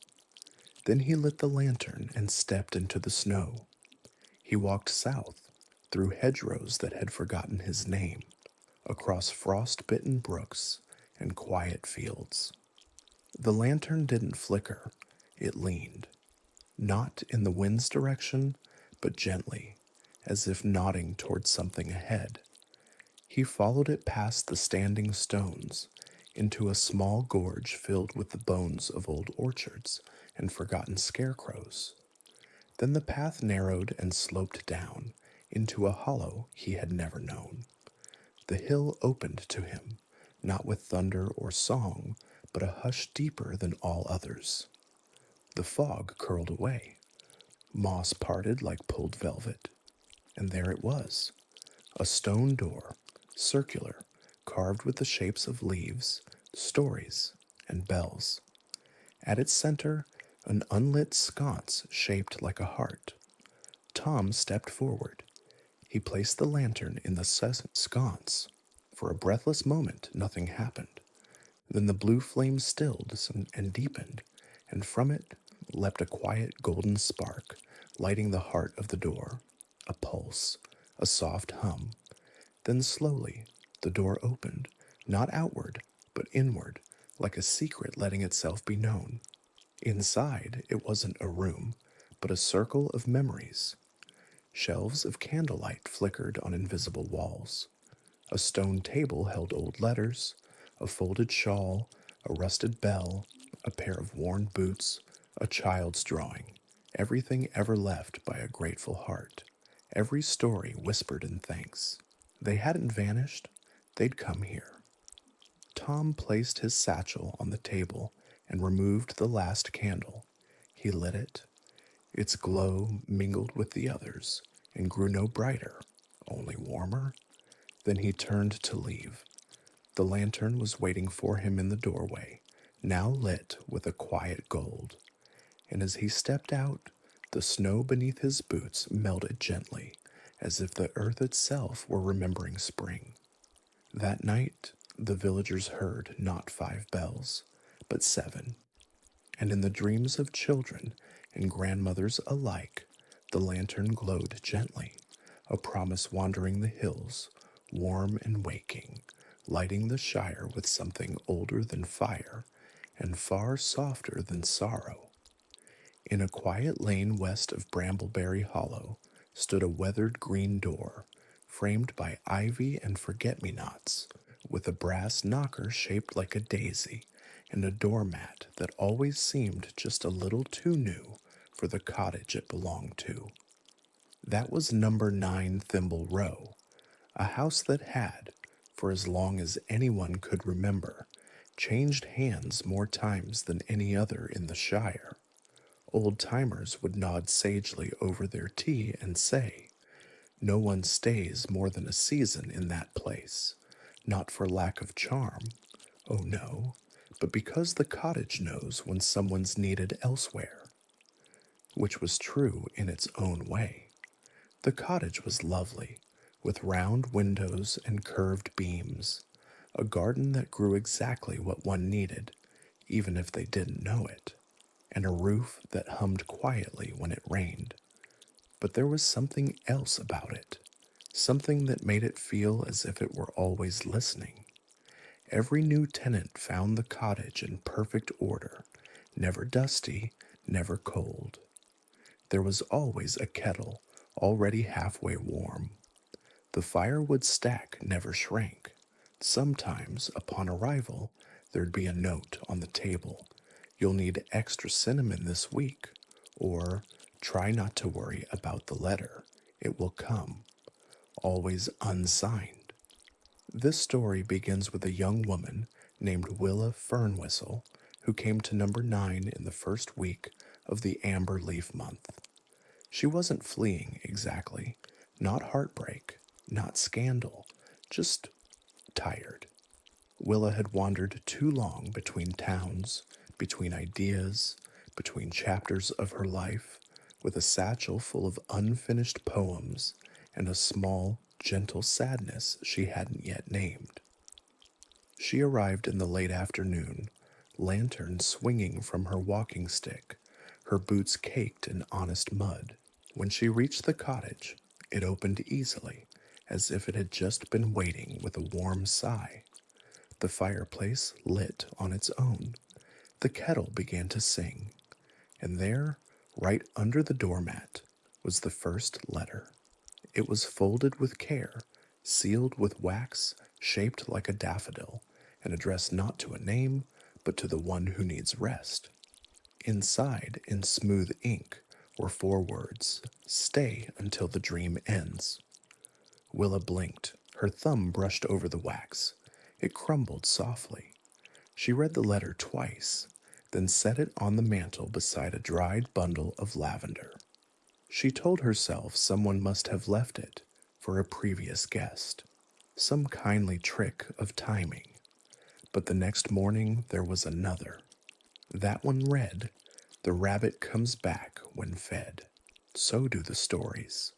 Then he lit the lantern and stepped into the snow. He walked south, through hedgerows that had forgotten his name, across frost-bitten brooks and quiet fields. The lantern didn't flicker, it leaned, not in the wind's direction, but gently, as if nodding toward something ahead. He followed it past the standing stones, into a small gorge filled with the bones of old orchards and forgotten scarecrows. Then the path narrowed and sloped down into a hollow he had never known. The hill opened to him, not with thunder or song, but a hush deeper than all others. The fog curled away. Moss parted like pulled velvet. And there it was, a stone door, circular, carved with the shapes of leaves, stories, and bells. At its center, an unlit sconce shaped like a heart. Tom stepped forward. He placed the lantern in the sconce. For a breathless moment, nothing happened. Then the blue flame stilled and deepened, and from it leapt a quiet golden spark, lighting the heart of the door. A pulse, a soft hum. Then slowly, the door opened, not outward, but inward, like a secret letting itself be known. Inside, it wasn't a room, but a circle of memories. Shelves of candlelight flickered on invisible walls. A stone table held old letters, a folded shawl, a rusted bell, a pair of worn boots, a child's drawing, everything ever left by a grateful heart. Every story whispered in thanks. They hadn't vanished, they'd come here. Tom placed his satchel on the table and removed the last candle. He lit it. Its glow mingled with the others and grew no brighter, only warmer. Then he turned to leave. The lantern was waiting for him in the doorway, now lit with a quiet gold. And as he stepped out, the snow beneath his boots melted gently, as if the earth itself were remembering spring. That night, the villagers heard not 5 bells, but 7. And in the dreams of children and grandmothers alike, the lantern glowed gently, a promise wandering the hills, warm and waking, lighting the Shire with something older than fire and far softer than sorrow. In a quiet lane west of Brambleberry Hollow stood a weathered green door, framed by ivy and forget-me-nots, with a brass knocker shaped like a daisy and a doormat that always seemed just a little too new for the cottage it belonged to. That was number 9 Thimble Row, a house that had, for as long as anyone could remember, changed hands more times than any other in the Shire. Old-timers would nod sagely over their tea and say, "No one stays more than a season in that place, not for lack of charm, oh no, but because the cottage knows when someone's needed elsewhere." Which was true in its own way. The cottage was lovely, with round windows and curved beams, a garden that grew exactly what one needed, even if they didn't know it, and a roof that hummed quietly when it rained. But there was something else about it, something that made it feel as if it were always listening. Every new tenant found the cottage in perfect order, never dusty, never cold. There was always a kettle, already halfway warm. The firewood stack never shrank. Sometimes, upon arrival, there'd be a note on the table. You'll need extra cinnamon this week, or try not to worry about the letter. It will come, always unsigned. This story begins with a young woman named Willa Fernwhistle who came to number 9 in the first week of the Amber Leaf Month. She wasn't fleeing exactly, not heartbreak, not scandal, just tired. Willa had wandered too long between towns, between ideas, between chapters of her life, with a satchel full of unfinished poems and a small, gentle sadness she hadn't yet named. She arrived in the late afternoon, lantern swinging from her walking stick, her boots caked in honest mud. When she reached the cottage, it opened easily, as if it had just been waiting with a warm sigh. The fireplace lit on its own. The kettle began to sing, and there, right under the doormat, was the first letter. It was folded with care, sealed with wax shaped like a daffodil, and addressed not to a name, but to the one who needs rest. Inside, in smooth ink, were 4 words: "Stay until the dream ends." Willa blinked. Her thumb brushed over the wax. It crumbled softly. She read the letter twice, then set it on the mantel beside a dried bundle of lavender. She told herself someone must have left it for a previous guest, some kindly trick of timing. But the next morning there was another. That one read, "The rabbit comes back when fed." So do the stories.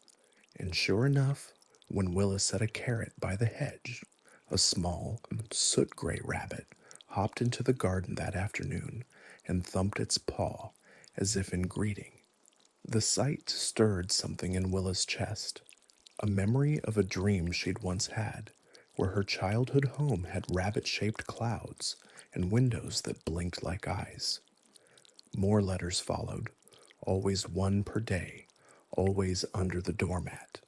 And sure enough, when Willa set a carrot by the hedge, a small, soot-gray rabbit hopped into the garden that afternoon and thumped its paw as if in greeting. The sight stirred something in Willa's chest, a memory of a dream she'd once had, where her childhood home had rabbit-shaped clouds and windows that blinked like eyes. More letters followed, always one per day, always under the doormat.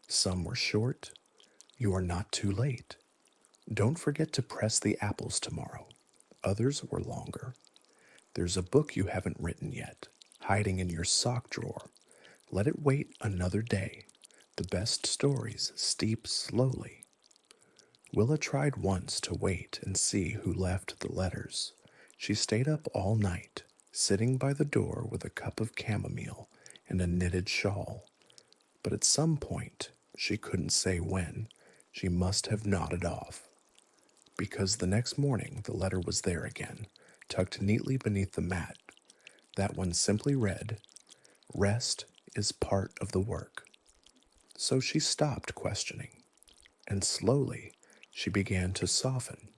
Some were short. "You are not too late." "Don't forget to press the apples tomorrow." Others were longer. "There's a book you haven't written yet, hiding in your sock drawer. Let it wait another day. The best stories steep slowly." Willa tried once to wait and see who left the letters. She stayed up all night, sitting by the door with a cup of chamomile and a knitted shawl. But at some point, she couldn't say when, she must have nodded off. Because the next morning the letter was there again, tucked neatly beneath the mat. That one simply read, "Rest is part of the work." So she stopped questioning, and slowly she began to soften.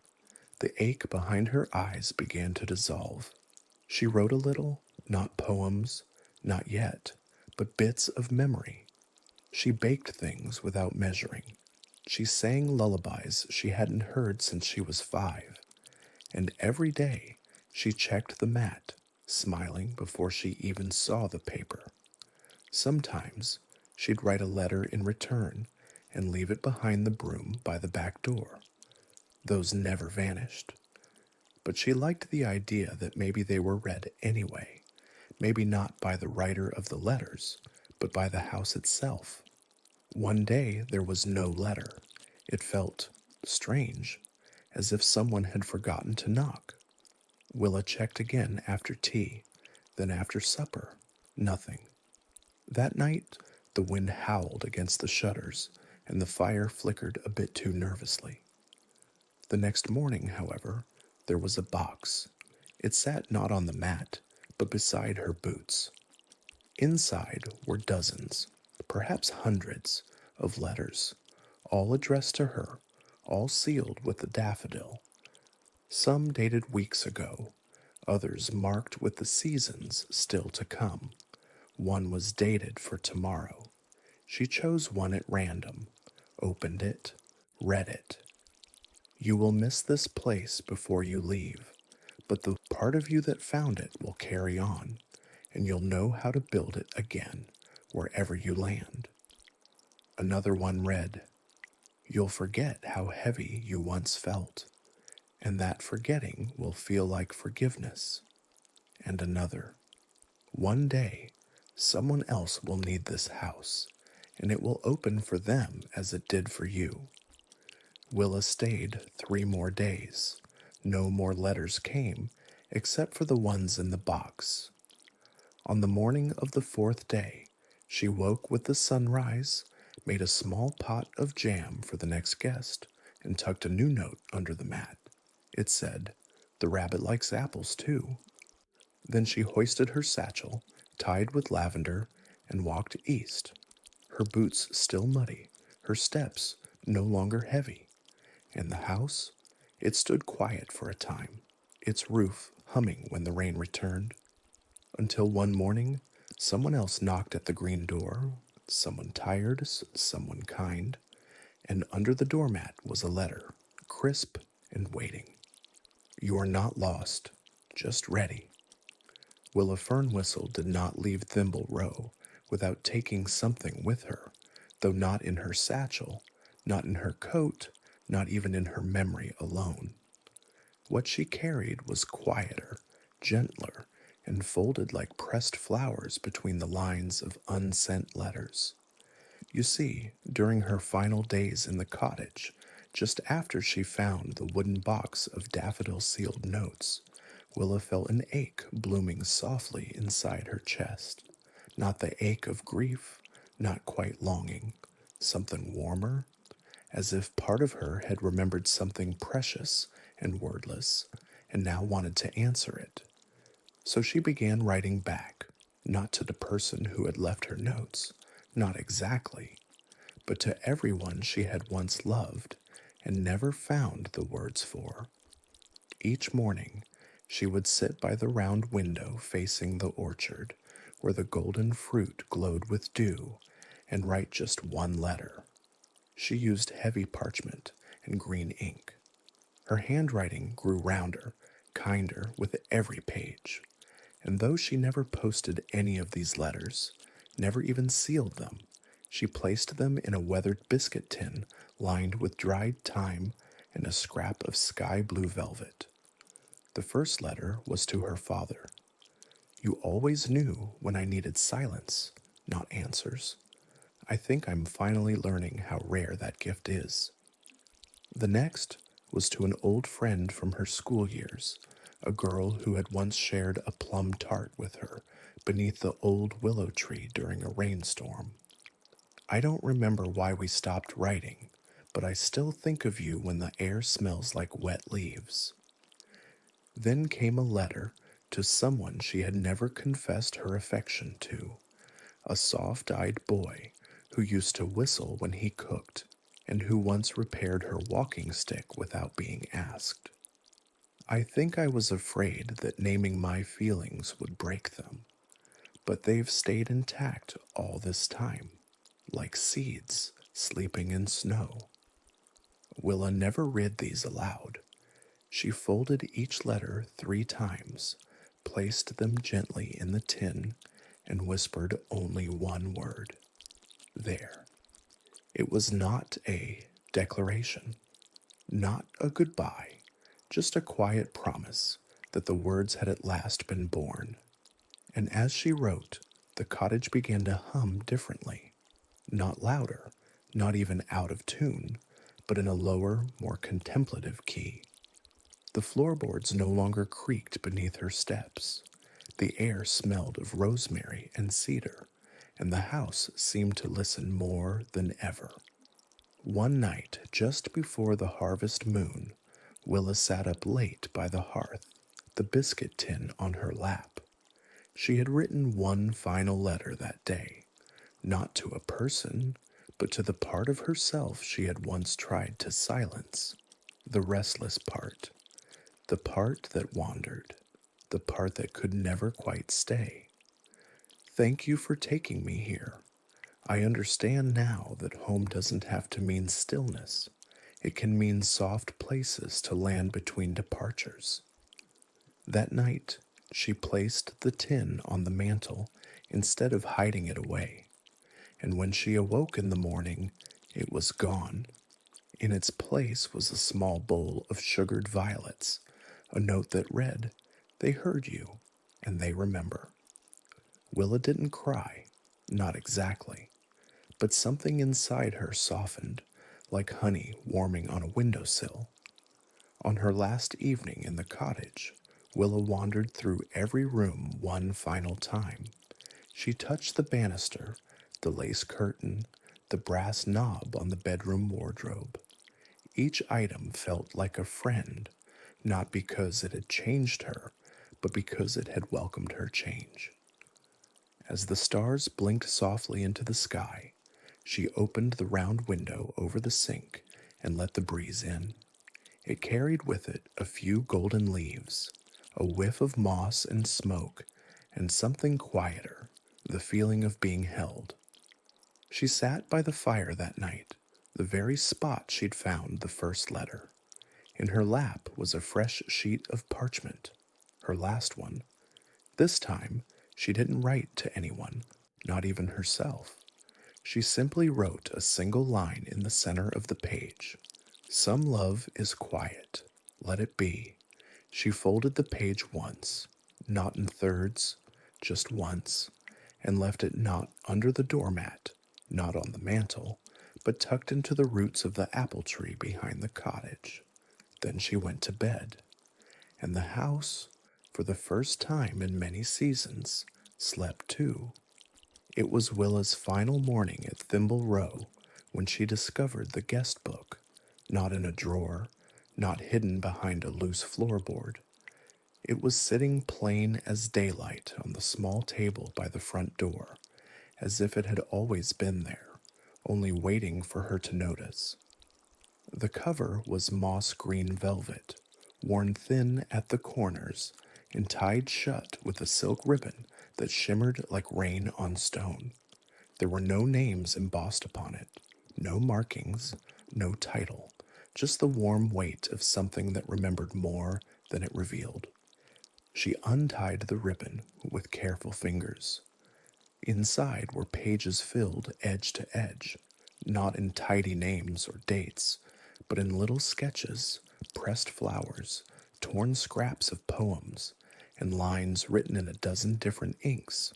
The ache behind her eyes began to dissolve. She wrote a little, not poems, not yet, but bits of memory. She baked things without measuring. She sang lullabies she hadn't heard since she was 5. And every day she checked the mat, smiling before she even saw the paper. Sometimes she'd write a letter in return and leave it behind the broom by the back door. Those never vanished. But she liked the idea that maybe they were read anyway, maybe not by the writer of the letters, but by the house itself. One day there was no letter. It felt strange, as if someone had forgotten to knock. Willa checked again after tea, then after supper. Nothing. That night, the wind howled against the shutters, and the fire flickered a bit too nervously. The next morning, however, there was a box. It sat not on the mat, but beside her boots. Inside were dozens, perhaps hundreds, of letters, all addressed to her, all sealed with the daffodil. Some dated weeks ago, others marked with the seasons still to come. One was dated for tomorrow. She chose one at random, opened it, read it. You will miss this place before you leave, but the part of you that found it will carry on, and you'll know how to build it again wherever you land. Another one read, You'll forget how heavy you once felt, and that forgetting will feel like forgiveness. And another, One day, someone else will need this house, and it will open for them as it did for you. Willa stayed 3 more days. No more letters came, except for the ones in the box. On the morning of the 4th day, she woke with the sunrise, made a small pot of jam for the next guest, and tucked a new note under the mat. It said, The rabbit likes apples too. Then she hoisted her satchel, tied with lavender, and walked east. Her boots still muddy, her steps no longer heavy. And the house? It stood quiet for a time, its roof humming when the rain returned, until one morning someone else knocked at the green door, someone tired, someone kind, and under the doormat was a letter, crisp and waiting. You are not lost, just ready. Willa Fernwhistle did not leave Thimble Row without taking something with her, though not in her satchel, not in her coat, not even in her memory alone. What she carried was quieter, gentler, and folded like pressed flowers between the lines of unsent letters. You see, during her final days in the cottage, just after she found the wooden box of daffodil-sealed notes, Willa felt an ache blooming softly inside her chest. Not the ache of grief, not quite longing, something warmer, as if part of her had remembered something precious and wordless, and now wanted to answer it. So she began writing back, not to the person who had left her notes, not exactly, but to everyone she had once loved and never found the words for. Each morning, she would sit by the round window facing the orchard, where the golden fruit glowed with dew, and write just one letter. She used heavy parchment and green ink. Her handwriting grew rounder, kinder with every page, and though she never posted any of these letters, never even sealed them, she placed them in a weathered biscuit tin lined with dried thyme and a scrap of sky blue velvet. The first letter was to her father. You always knew when I needed silence, not answers. I think I'm finally learning how rare that gift is. The next was to an old friend from her school years, a girl who had once shared a plum tart with her beneath the old willow tree during a rainstorm. I don't remember why we stopped writing, but I still think of you when the air smells like wet leaves. Then came a letter to someone she had never confessed her affection to, a soft-eyed boy who used to whistle when he cooked, and who once repaired her walking stick without being asked. I think I was afraid that naming my feelings would break them, but they've stayed intact all this time, like seeds sleeping in snow. Willa never read these aloud. She folded each letter 3 times, placed them gently in the tin, and whispered only one word. There. It was not a declaration, not a goodbye, just a quiet promise that the words had at last been born. And as she wrote, the cottage began to hum differently, not louder, not even out of tune, but in a lower, more contemplative key. The floorboards no longer creaked beneath her steps. The air smelled of rosemary and cedar, and the house seemed to listen more than ever. One night, just before the harvest moon, Willa sat up late by the hearth, the biscuit tin on her lap. She had written one final letter that day, not to a person, but to the part of herself she had once tried to silence, the restless part, the part that wandered, the part that could never quite stay. Thank you for taking me here. I understand now that home doesn't have to mean stillness. It can mean soft places to land between departures. That night, she placed the tin on the mantel instead of hiding it away, and when she awoke in the morning, it was gone. In its place was a small bowl of sugared violets, a note that read, "They heard you, and they remember." Willa didn't cry, not exactly, but something inside her softened, like honey warming on a windowsill. On her last evening in the cottage, Willa wandered through every room one final time. She touched the banister, the lace curtain, the brass knob on the bedroom wardrobe. Each item felt like a friend, not because it had changed her, but because it had welcomed her change. As the stars blinked softly into the sky, she opened the round window over the sink and let the breeze in. It carried with it a few golden leaves, a whiff of moss and smoke, and something quieter, the feeling of being held. She sat by the fire that night, the very spot she'd found the first letter. In her lap was a fresh sheet of parchment, her last one. This time, she didn't write to anyone, not even herself. She simply wrote a single line in the center of the page. Some love is quiet. Let it be. She folded the page once, not in thirds, just once, and left it not under the doormat, not on the mantel, but tucked into the roots of the apple tree behind the cottage. Then she went to bed, and the house, for the first time in many seasons, slept too. It was Willa's final morning at Thimble Row when she discovered the guest book, not in a drawer, not hidden behind a loose floorboard. It was sitting plain as daylight on the small table by the front door, as if it had always been there, only waiting for her to notice. The cover was moss green velvet, worn thin at the corners and tied shut with a silk ribbon that shimmered like rain on stone. There were no names embossed upon it, no markings, no title, just the warm weight of something that remembered more than it revealed. She untied the ribbon with careful fingers. Inside were pages filled edge to edge, not in tidy names or dates, but in little sketches, pressed flowers, torn scraps of poems, and lines written in a dozen different inks.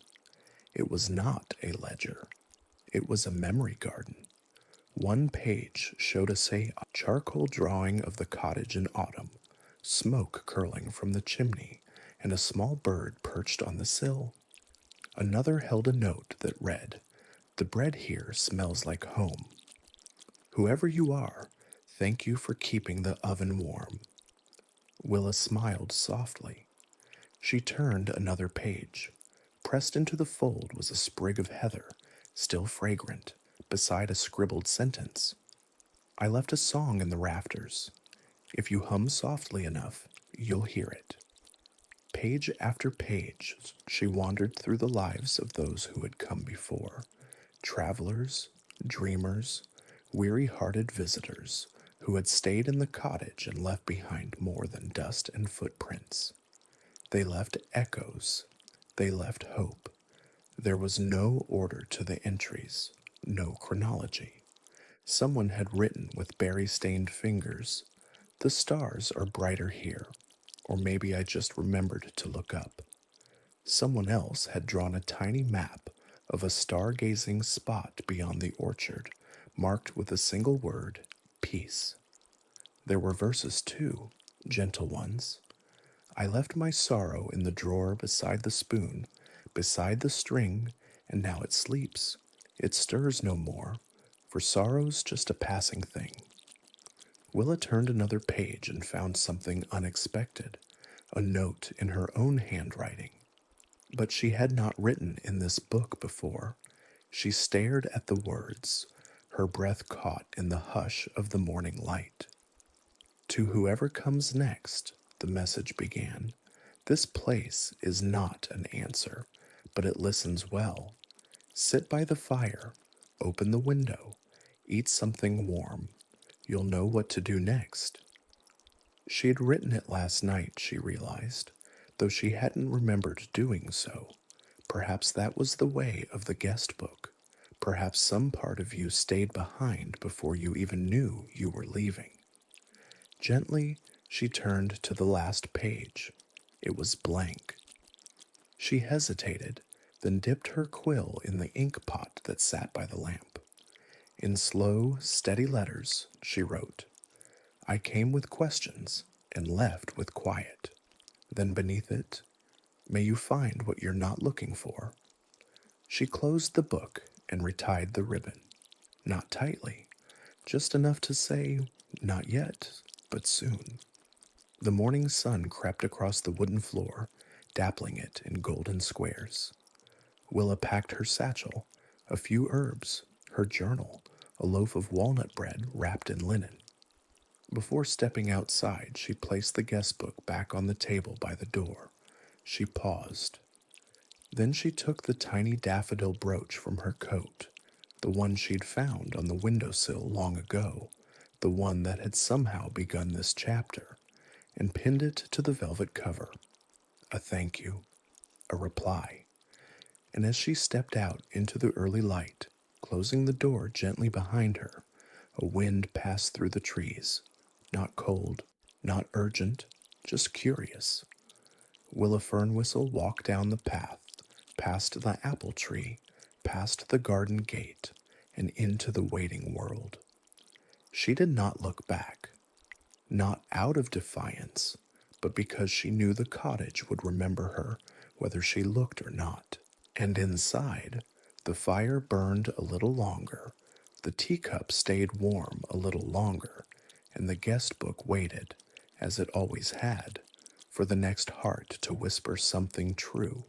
It was not a ledger. It was a memory garden. One page showed us a charcoal drawing of the cottage in autumn, smoke curling from the chimney, and a small bird perched on the sill. Another held a note that read, "The bread here smells like home. Whoever you are, thank you for keeping the oven warm." Willa smiled softly. She turned another page. Pressed into the fold was a sprig of heather, still fragrant, beside a scribbled sentence. "I left a song in the rafters. If you hum softly enough, you'll hear it." Page after page, she wandered through the lives of those who had come before, travelers, dreamers, weary-hearted visitors who had stayed in the cottage and left behind more than dust and footprints. They left echoes. They left hope. There was no order to the entries, no chronology. Someone had written with berry-stained fingers, "The stars are brighter here," or maybe I just remembered to look up. Someone else had drawn a tiny map of a stargazing spot beyond the orchard, marked with a single word, "Peace." There were verses too, gentle ones. "I left my sorrow in the drawer beside the spoon, beside the string, and now it sleeps. It stirs no more, for sorrow's just a passing thing." Willa turned another page and found something unexpected, a note in her own handwriting. But she had not written in this book before. She stared at the words, her breath caught in the hush of the morning light. To whoever comes next, the message began, this place is not an answer, but it listens well. Sit by the fire, open the window, eat something warm. You'll know what to do next. She had written it last night, she realized, though she hadn't remembered doing so. Perhaps that was the way of the guest book. Perhaps some part of you stayed behind before you even knew you were leaving. Gently, she turned to the last page. It was blank. She hesitated, then dipped her quill in the ink pot that sat by the lamp. In slow, steady letters, she wrote, I came with questions and left with quiet. Then beneath it, may you find what you're not looking for. She closed the book and retied the ribbon. Not tightly, just enough to say, not yet, but soon. The morning sun crept across the wooden floor, dappling it in golden squares. Willa packed her satchel, a few herbs, her journal, a loaf of walnut bread wrapped in linen. Before stepping outside, she placed the guest book back on the table by the door. She paused. Then she took the tiny daffodil brooch from her coat, the one she'd found on the windowsill long ago, the one that had somehow begun this chapter, and pinned it to the velvet cover. A thank you, a reply. And as she stepped out into the early light, closing the door gently behind her, a wind passed through the trees. Not cold, not urgent, just curious. Willa Fernwhistle walked down the path, past the apple tree, past the garden gate, and into the waiting world. She did not look back, not out of defiance, but because she knew the cottage would remember her whether she looked or not. And inside, the fire burned a little longer, the teacup stayed warm a little longer, and the guest book waited, as it always had, for the next heart to whisper something true.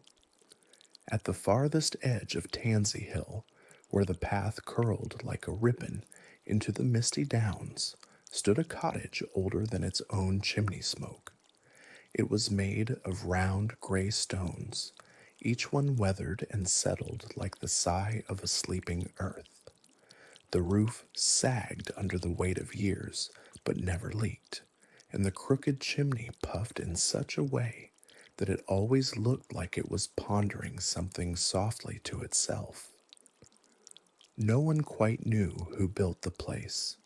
At the farthest edge of Tansy Hill, where the path curled like a ribbon into the misty downs, stood a cottage older than its own chimney smoke. It was made of round gray stones, each one weathered and settled like the sigh of a sleeping earth. The roof sagged under the weight of years, but never leaked, and the crooked chimney puffed in such a way that it always looked like it was pondering something softly to itself. No one quite knew who built the place.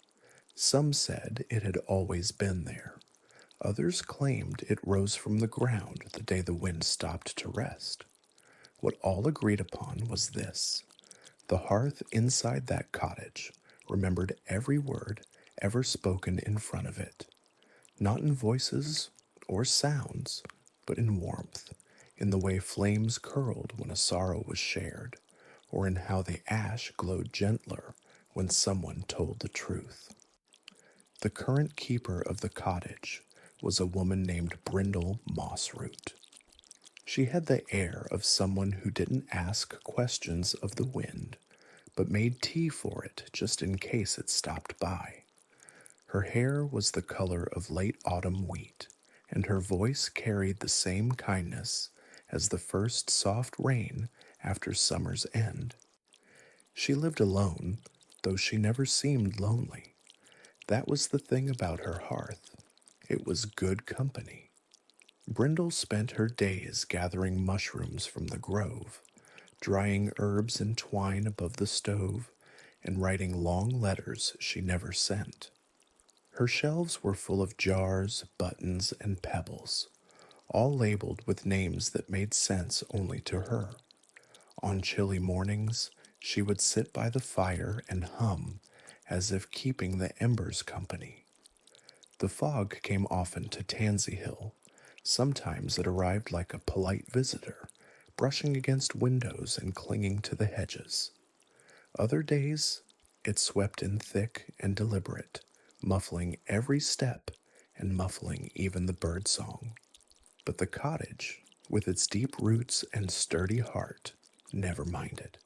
Some said it had always been there. Others claimed it rose from the ground the day the wind stopped to rest. What all agreed upon was this: the hearth inside that cottage remembered every word ever spoken in front of it, not in voices or sounds, but in warmth, in the way flames curled when a sorrow was shared, or in how the ash glowed gentler when someone told the truth. The current keeper of the cottage was a woman named Brindle Mossroot. She had the air of someone who didn't ask questions of the wind, but made tea for it just in case it stopped by. Her hair was the color of late autumn wheat, and her voice carried the same kindness as the first soft rain after summer's end. She lived alone, though she never seemed lonely. That was the thing about her hearth. It was good company. Brindle spent her days gathering mushrooms from the grove, drying herbs and twine above the stove, and writing long letters she never sent. Her shelves were full of jars, buttons, and pebbles, all labeled with names that made sense only to her. On chilly mornings, she would sit by the fire and hum, as if keeping the embers company. The fog came often to Tansy Hill. Sometimes it arrived like a polite visitor, brushing against windows and clinging to the hedges. Other days, it swept in thick and deliberate, muffling every step and muffling even the birdsong. But the cottage, with its deep roots and sturdy heart, never minded.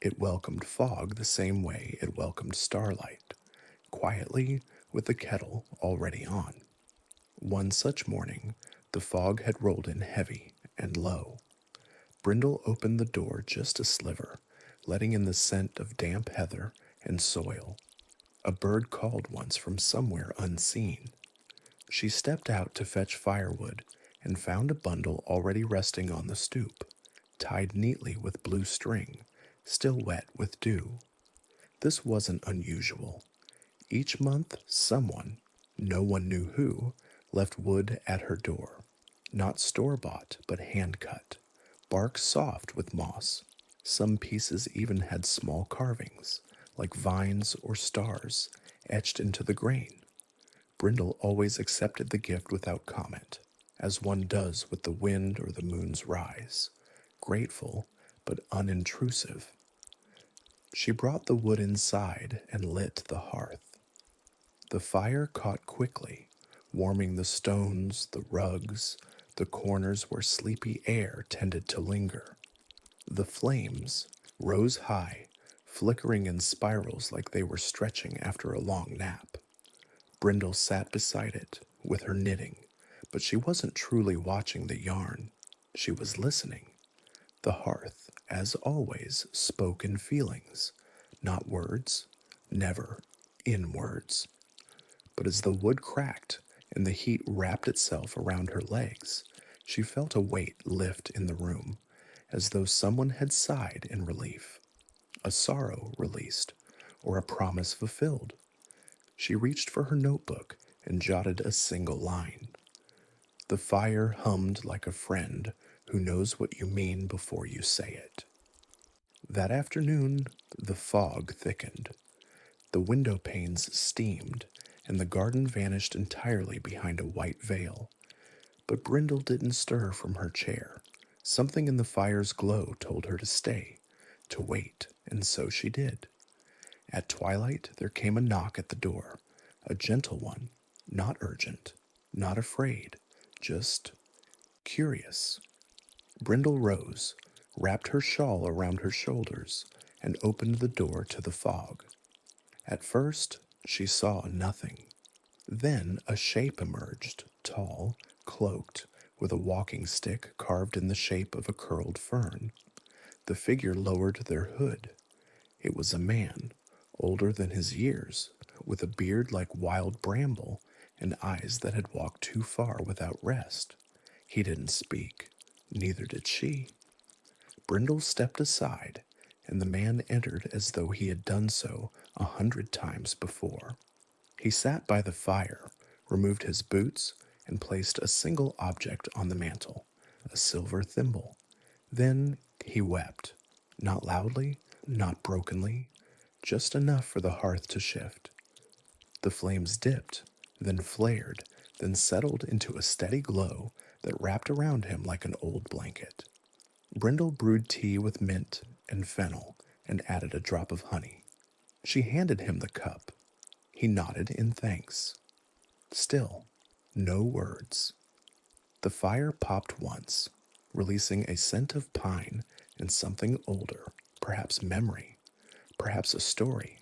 It welcomed fog the same way it welcomed starlight, quietly with the kettle already on. One such morning, the fog had rolled in heavy and low. Brindle opened the door just a sliver, letting in the scent of damp heather and soil. A bird called once from somewhere unseen. She stepped out to fetch firewood and found a bundle already resting on the stoop, tied neatly with blue string, still wet with dew. This wasn't unusual. Each month, someone, no one knew who, left wood at her door. Not store-bought, but hand-cut. Bark soft with moss. Some pieces even had small carvings, like vines or stars, etched into the grain. Brindle always accepted the gift without comment, as one does with the wind or the moon's rise, grateful but unintrusive. She brought the wood inside and lit the hearth. The fire caught quickly, warming the stones, the rugs, the corners where sleepy air tended to linger. The flames rose high, flickering in spirals like they were stretching after a long nap. Brindle sat beside it, with her knitting, but she wasn't truly watching the yarn. She was listening. The hearth, as always, spoke in feelings, not words, never in words. But as the wood cracked and the heat wrapped itself around her legs, she felt a weight lift in the room, as though someone had sighed in relief, a sorrow released, or a promise fulfilled. She reached for her notebook and jotted a single line. The fire hummed like a friend who knows what you mean before you say it. That afternoon, the fog thickened. The window panes steamed, and the garden vanished entirely behind a white veil. But Brindle didn't stir from her chair. Something in the fire's glow told her to stay, to wait, and so she did. At twilight, there came a knock at the door, a gentle one, not urgent, not afraid, just curious. Brindle rose, wrapped her shawl around her shoulders, and opened the door to the fog. At first, she saw nothing. Then a shape emerged, tall, cloaked, with a walking stick carved in the shape of a curled fern. The figure lowered their hood. It was a man, older than his years, with a beard like wild bramble and eyes that had walked too far without rest. He didn't speak, neither did she. Brindle stepped aside, and the man entered as though he had done so 100 times before. He sat by the fire, removed his boots, and placed a single object on the mantel, a silver thimble. Then he wept, not loudly, not brokenly, just enough for the hearth to shift. The flames dipped, then flared, then settled into a steady glow that wrapped around him like an old blanket. Brindle brewed tea with mint and fennel and added a drop of honey. She handed him the cup. He nodded in thanks. Still, no words. The fire popped once, releasing a scent of pine and something older, perhaps memory, perhaps a story.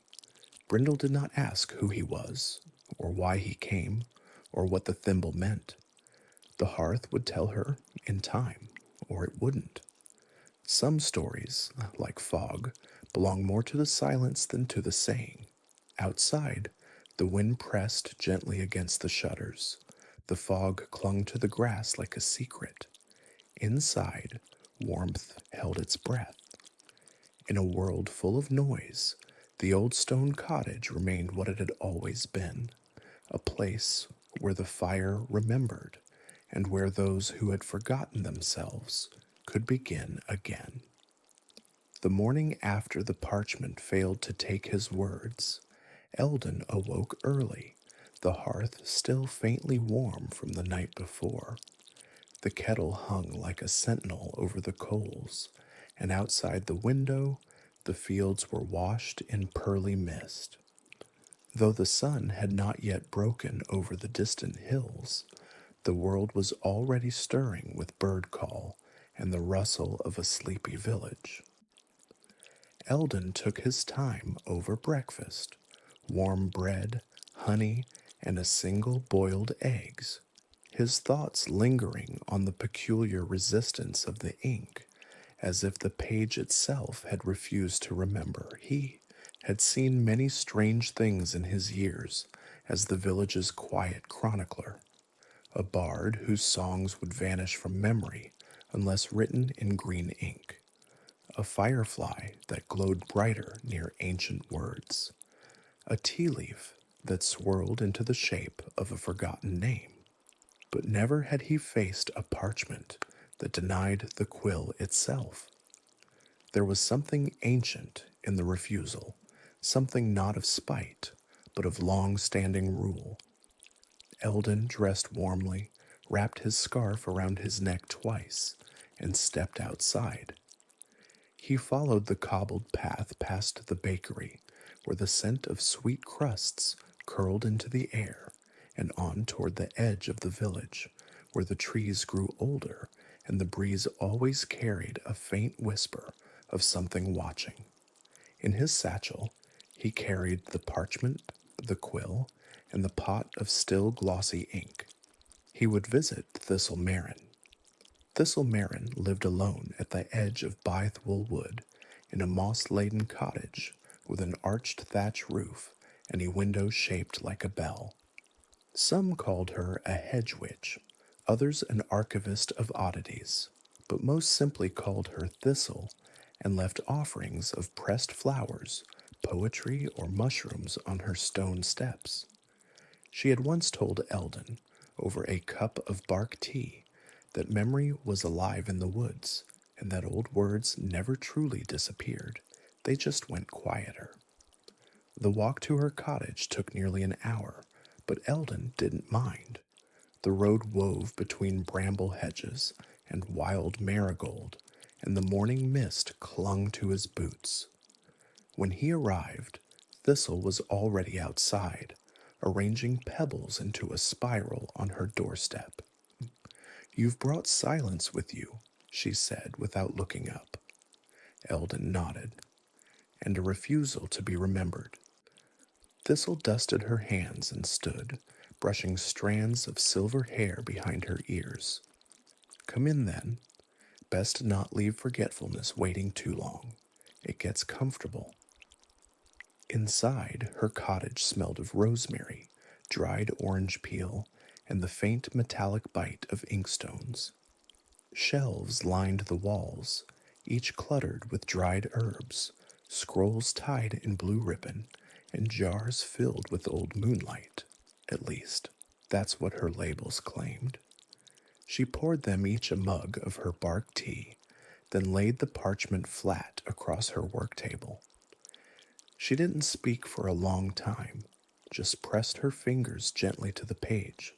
Brindle did not ask who he was, or why he came, or what the thimble meant. The hearth would tell her in time, or it wouldn't. Some stories, like fog, belong more to the silence than to the saying. Outside, the wind pressed gently against the shutters. The fog clung to the grass like a secret. Inside, warmth held its breath. In a world full of noise, the old stone cottage remained what it had always been, a place where the fire remembered, and where those who had forgotten themselves could begin again. The morning after the parchment failed to take his words, Eldon awoke early, the hearth still faintly warm from the night before. The kettle hung like a sentinel over the coals, and outside the window the fields were washed in pearly mist. Though the sun had not yet broken over the distant hills, the world was already stirring with bird call and the rustle of a sleepy village. Eldon took his time over breakfast, warm bread, honey, and a single boiled eggs, his thoughts lingering on the peculiar resistance of the ink, as if the page itself had refused to remember. He had seen many strange things in his years as the village's quiet chronicler, a bard whose songs would vanish from memory unless written in green ink, a firefly that glowed brighter near ancient words, a tea leaf that swirled into the shape of a forgotten name. But never had he faced a parchment that denied the quill itself. There was something ancient in the refusal, something not of spite, but of long-standing rule. Eldon dressed warmly, wrapped his scarf around his neck twice, and stepped outside. He followed the cobbled path past the bakery, where the scent of sweet crusts curled into the air, and on toward the edge of the village, where the trees grew older and the breeze always carried a faint whisper of something watching. In his satchel, he carried the parchment, the quill, and the pot of still glossy ink. He would visit Thistle Marin. Thistle Marin lived alone at the edge of Bythwool Wood in a moss-laden cottage with an arched thatch roof and a window shaped like a bell. Some called her a hedge witch, others an archivist of oddities, but most simply called her Thistle and left offerings of pressed flowers, poetry, or mushrooms on her stone steps. She had once told Eldon, over a cup of bark tea, that memory was alive in the woods, and that old words never truly disappeared. They just went quieter. The walk to her cottage took nearly an hour, but Eldon didn't mind. The road wove between bramble hedges and wild marigold, and the morning mist clung to his boots. When he arrived, Thistle was already outside, arranging pebbles into a spiral on her doorstep. "You've brought silence with you," she said without looking up. Eldon nodded, and a refusal to be remembered. Thistle dusted her hands and stood, brushing strands of silver hair behind her ears. "Come in, then. Best not leave forgetfulness waiting too long. It gets comfortable." Inside, her cottage smelled of rosemary, dried orange peel, and the faint metallic bite of inkstones. Shelves lined the walls, each cluttered with dried herbs, scrolls tied in blue ribbon, and jars filled with old moonlight. At least, that's what her labels claimed. She poured them each a mug of her bark tea, then laid the parchment flat across her work table. She didn't speak for a long time, just pressed her fingers gently to the page.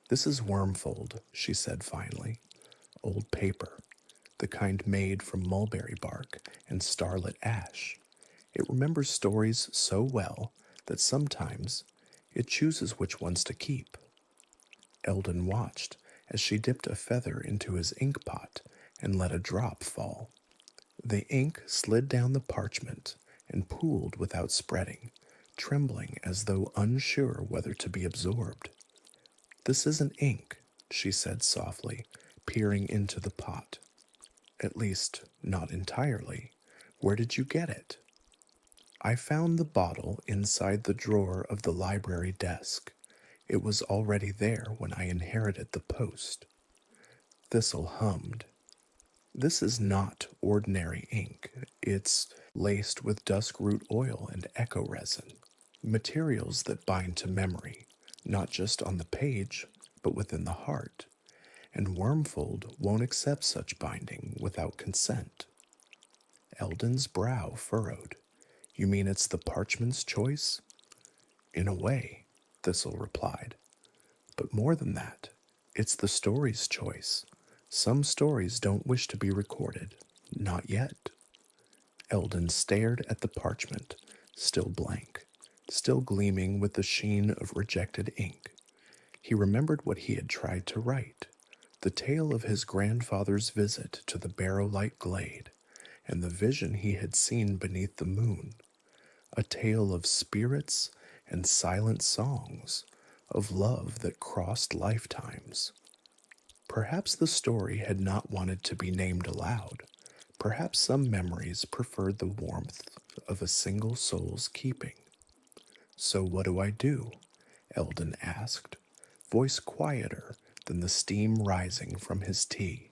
"This is wormfold," she said finally. "Old paper, the kind made from mulberry bark and starlit ash. It remembers stories so well that sometimes it chooses which ones to keep." Eldon watched as she dipped a feather into his ink pot and let a drop fall. The ink slid down the parchment and pooled without spreading, trembling as though unsure whether to be absorbed. "This isn't ink," she said softly, peering into the pot. "At least, not entirely. Where did you get it?" "I found the bottle inside the drawer of the library desk. It was already there when I inherited the post." Thistle hummed. "This is not ordinary ink. It's laced with duskroot oil and echo resin, materials that bind to memory, not just on the page, but within the heart. And Wormfold won't accept such binding without consent." Eldon's brow furrowed. "You mean it's the parchment's choice?" "In a way," Thistle replied. "But more than that, it's the story's choice. Some stories don't wish to be recorded. Not yet." Eldon stared at the parchment, still blank, still gleaming with the sheen of rejected ink. He remembered what he had tried to write, the tale of his grandfather's visit to the Barrowlight Glade, and the vision he had seen beneath the moon, a tale of spirits and silent songs, of love that crossed lifetimes. Perhaps the story had not wanted to be named aloud. Perhaps some memories preferred the warmth of a single soul's keeping. So what do I do? Eldon asked, voice quieter than the steam rising from his tea.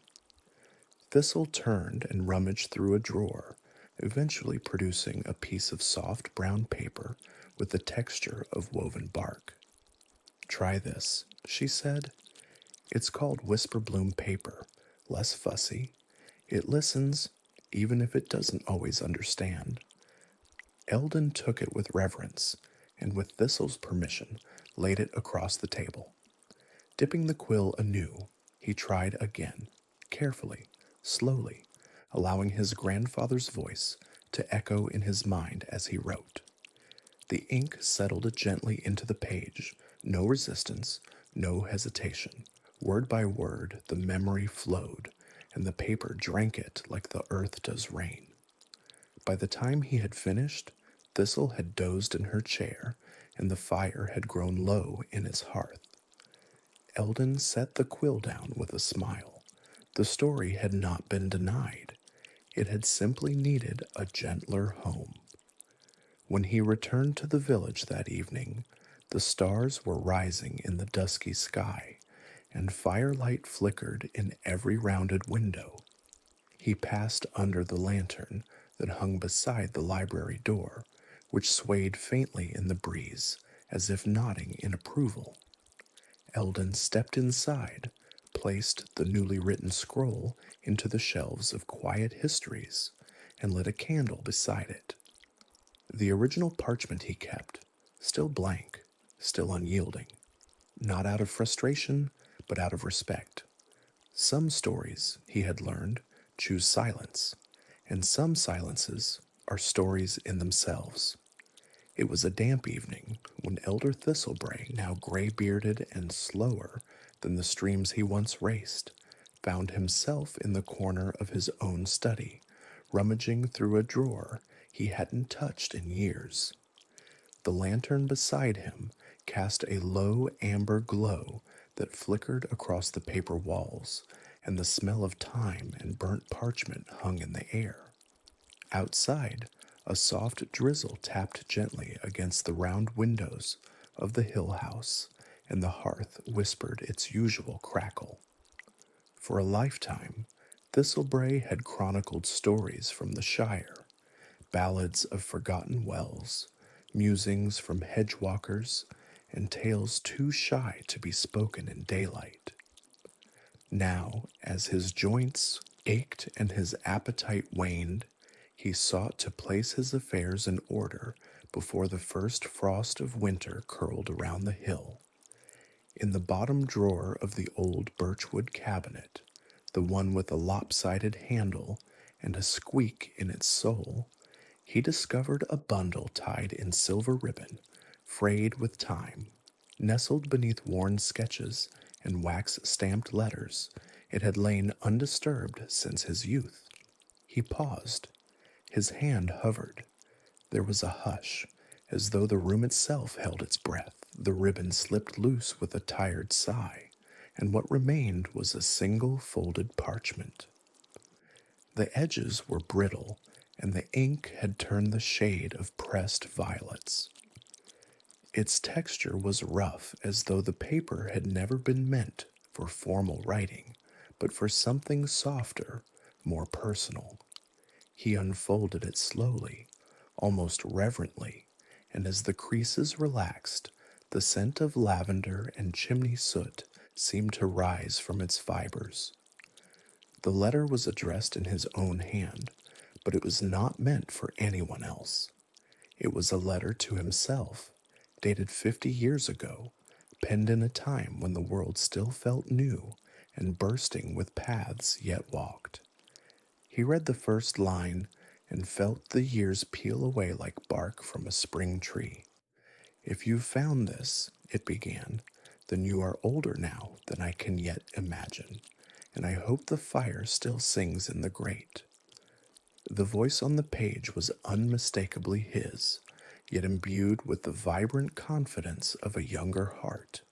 Thistle turned and rummaged through a drawer, eventually producing a piece of soft brown paper with the texture of woven bark. Try this, she said. It's called Whisper Bloom paper, less fussy. It listens, even if it doesn't always understand. Eldon took it with reverence, and with Thistle's permission, laid it across the table. Dipping the quill anew, he tried again, carefully, slowly, allowing his grandfather's voice to echo in his mind as he wrote. The ink settled gently into the page, no resistance, no hesitation. Word by word, the memory flowed, and the paper drank it like the earth does rain. By the time he had finished, Thistle had dozed in her chair, and the fire had grown low in his hearth. Eldon set the quill down with a smile. The story had not been denied. It had simply needed a gentler home. When he returned to the village that evening, the stars were rising in the dusky sky, and firelight flickered in every rounded window. He passed under the lantern that hung beside the library door, which swayed faintly in the breeze, as if nodding in approval. Eldon stepped inside, placed the newly written scroll into the shelves of quiet histories, and lit a candle beside it. The original parchment he kept, still blank, still unyielding, not out of frustration, but out of respect. Some stories, he had learned, choose silence, and some silences are stories in themselves. It was a damp evening when Elder Thistlebray, now gray-bearded and slower than the streams he once raced, found himself in the corner of his own study, rummaging through a drawer he hadn't touched in years. The lantern beside him cast a low amber glow that flickered across the paper walls, and the smell of thyme and burnt parchment hung in the air. Outside, a soft drizzle tapped gently against the round windows of the hill house, and the hearth whispered its usual crackle. For a lifetime, Thistlebray had chronicled stories from the Shire, ballads of forgotten wells, musings from hedge-walkers, and tales too shy to be spoken in daylight. Now, as his joints ached and his appetite waned, he sought to place his affairs in order before the first frost of winter curled around the hill. In the bottom drawer of the old birchwood cabinet, the one with a lopsided handle and a squeak in its sole, he discovered a bundle tied in silver ribbon, frayed with time. Nestled beneath worn sketches and wax-stamped letters, it had lain undisturbed since his youth. He paused. His hand hovered. There was a hush, as though the room itself held its breath. The ribbon slipped loose with a tired sigh, and what remained was a single folded parchment. The edges were brittle, and the ink had turned the shade of pressed violets. Its texture was rough, as though the paper had never been meant for formal writing, but for something softer, more personal. He unfolded it slowly, almost reverently, and as the creases relaxed, the scent of lavender and chimney soot seemed to rise from its fibers. The letter was addressed in his own hand, but it was not meant for anyone else. It was a letter to himself, dated 50 years ago, penned in a time when the world still felt new and bursting with paths yet walked. He read the first line and felt the years peel away like bark from a spring tree. "If you've found this," it began, "then you are older now than I can yet imagine, and I hope the fire still sings in the grate." The voice on the page was unmistakably his, yet imbued with the vibrant confidence of a younger heart,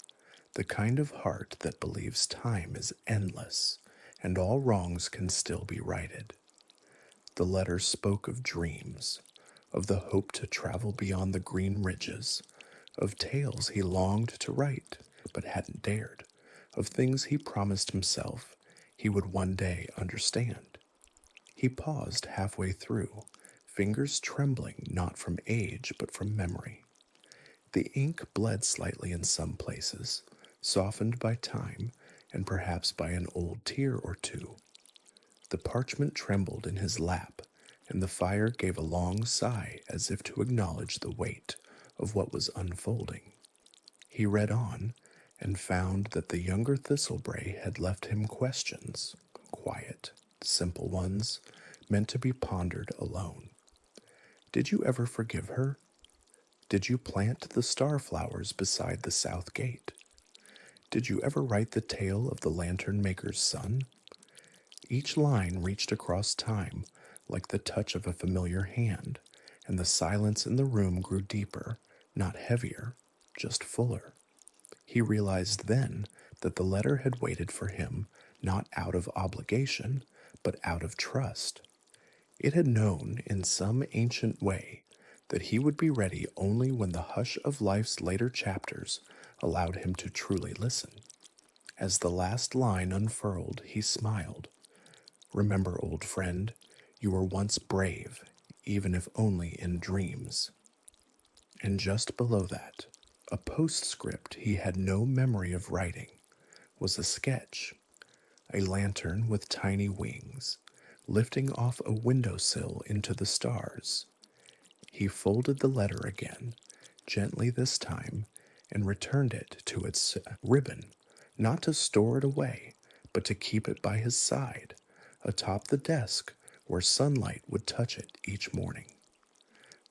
the kind of heart that believes time is endless and all wrongs can still be righted. The letter spoke of dreams, of the hope to travel beyond the green ridges, of tales he longed to write but hadn't dared, of things he promised himself he would one day understand. He paused halfway through, fingers trembling not from age but from memory. The ink bled slightly in some places, softened by time and perhaps by an old tear or two. The parchment trembled in his lap, and the fire gave a long sigh as if to acknowledge the weight of what was unfolding. He read on, and found that the younger Thistlebray had left him questions, quiet, simple ones, meant to be pondered alone. Did you ever forgive her? Did you plant the starflowers beside the south gate? Did you ever write the tale of the lantern maker's son? Each line reached across time like the touch of a familiar hand, and the silence in the room grew deeper, not heavier, just fuller. He realized then that the letter had waited for him not out of obligation, but out of trust. It had known in some ancient way that he would be ready only when the hush of life's later chapters allowed him to truly listen. As the last line unfurled, he smiled. Remember, old friend, you were once brave, even if only in dreams. And just below that, a postscript he had no memory of writing, was a sketch, a lantern with tiny wings, lifting off a windowsill into the stars. He folded the letter again, gently this time, and returned it to its ribbon, not to store it away, but to keep it by his side, atop the desk where sunlight would touch it each morning.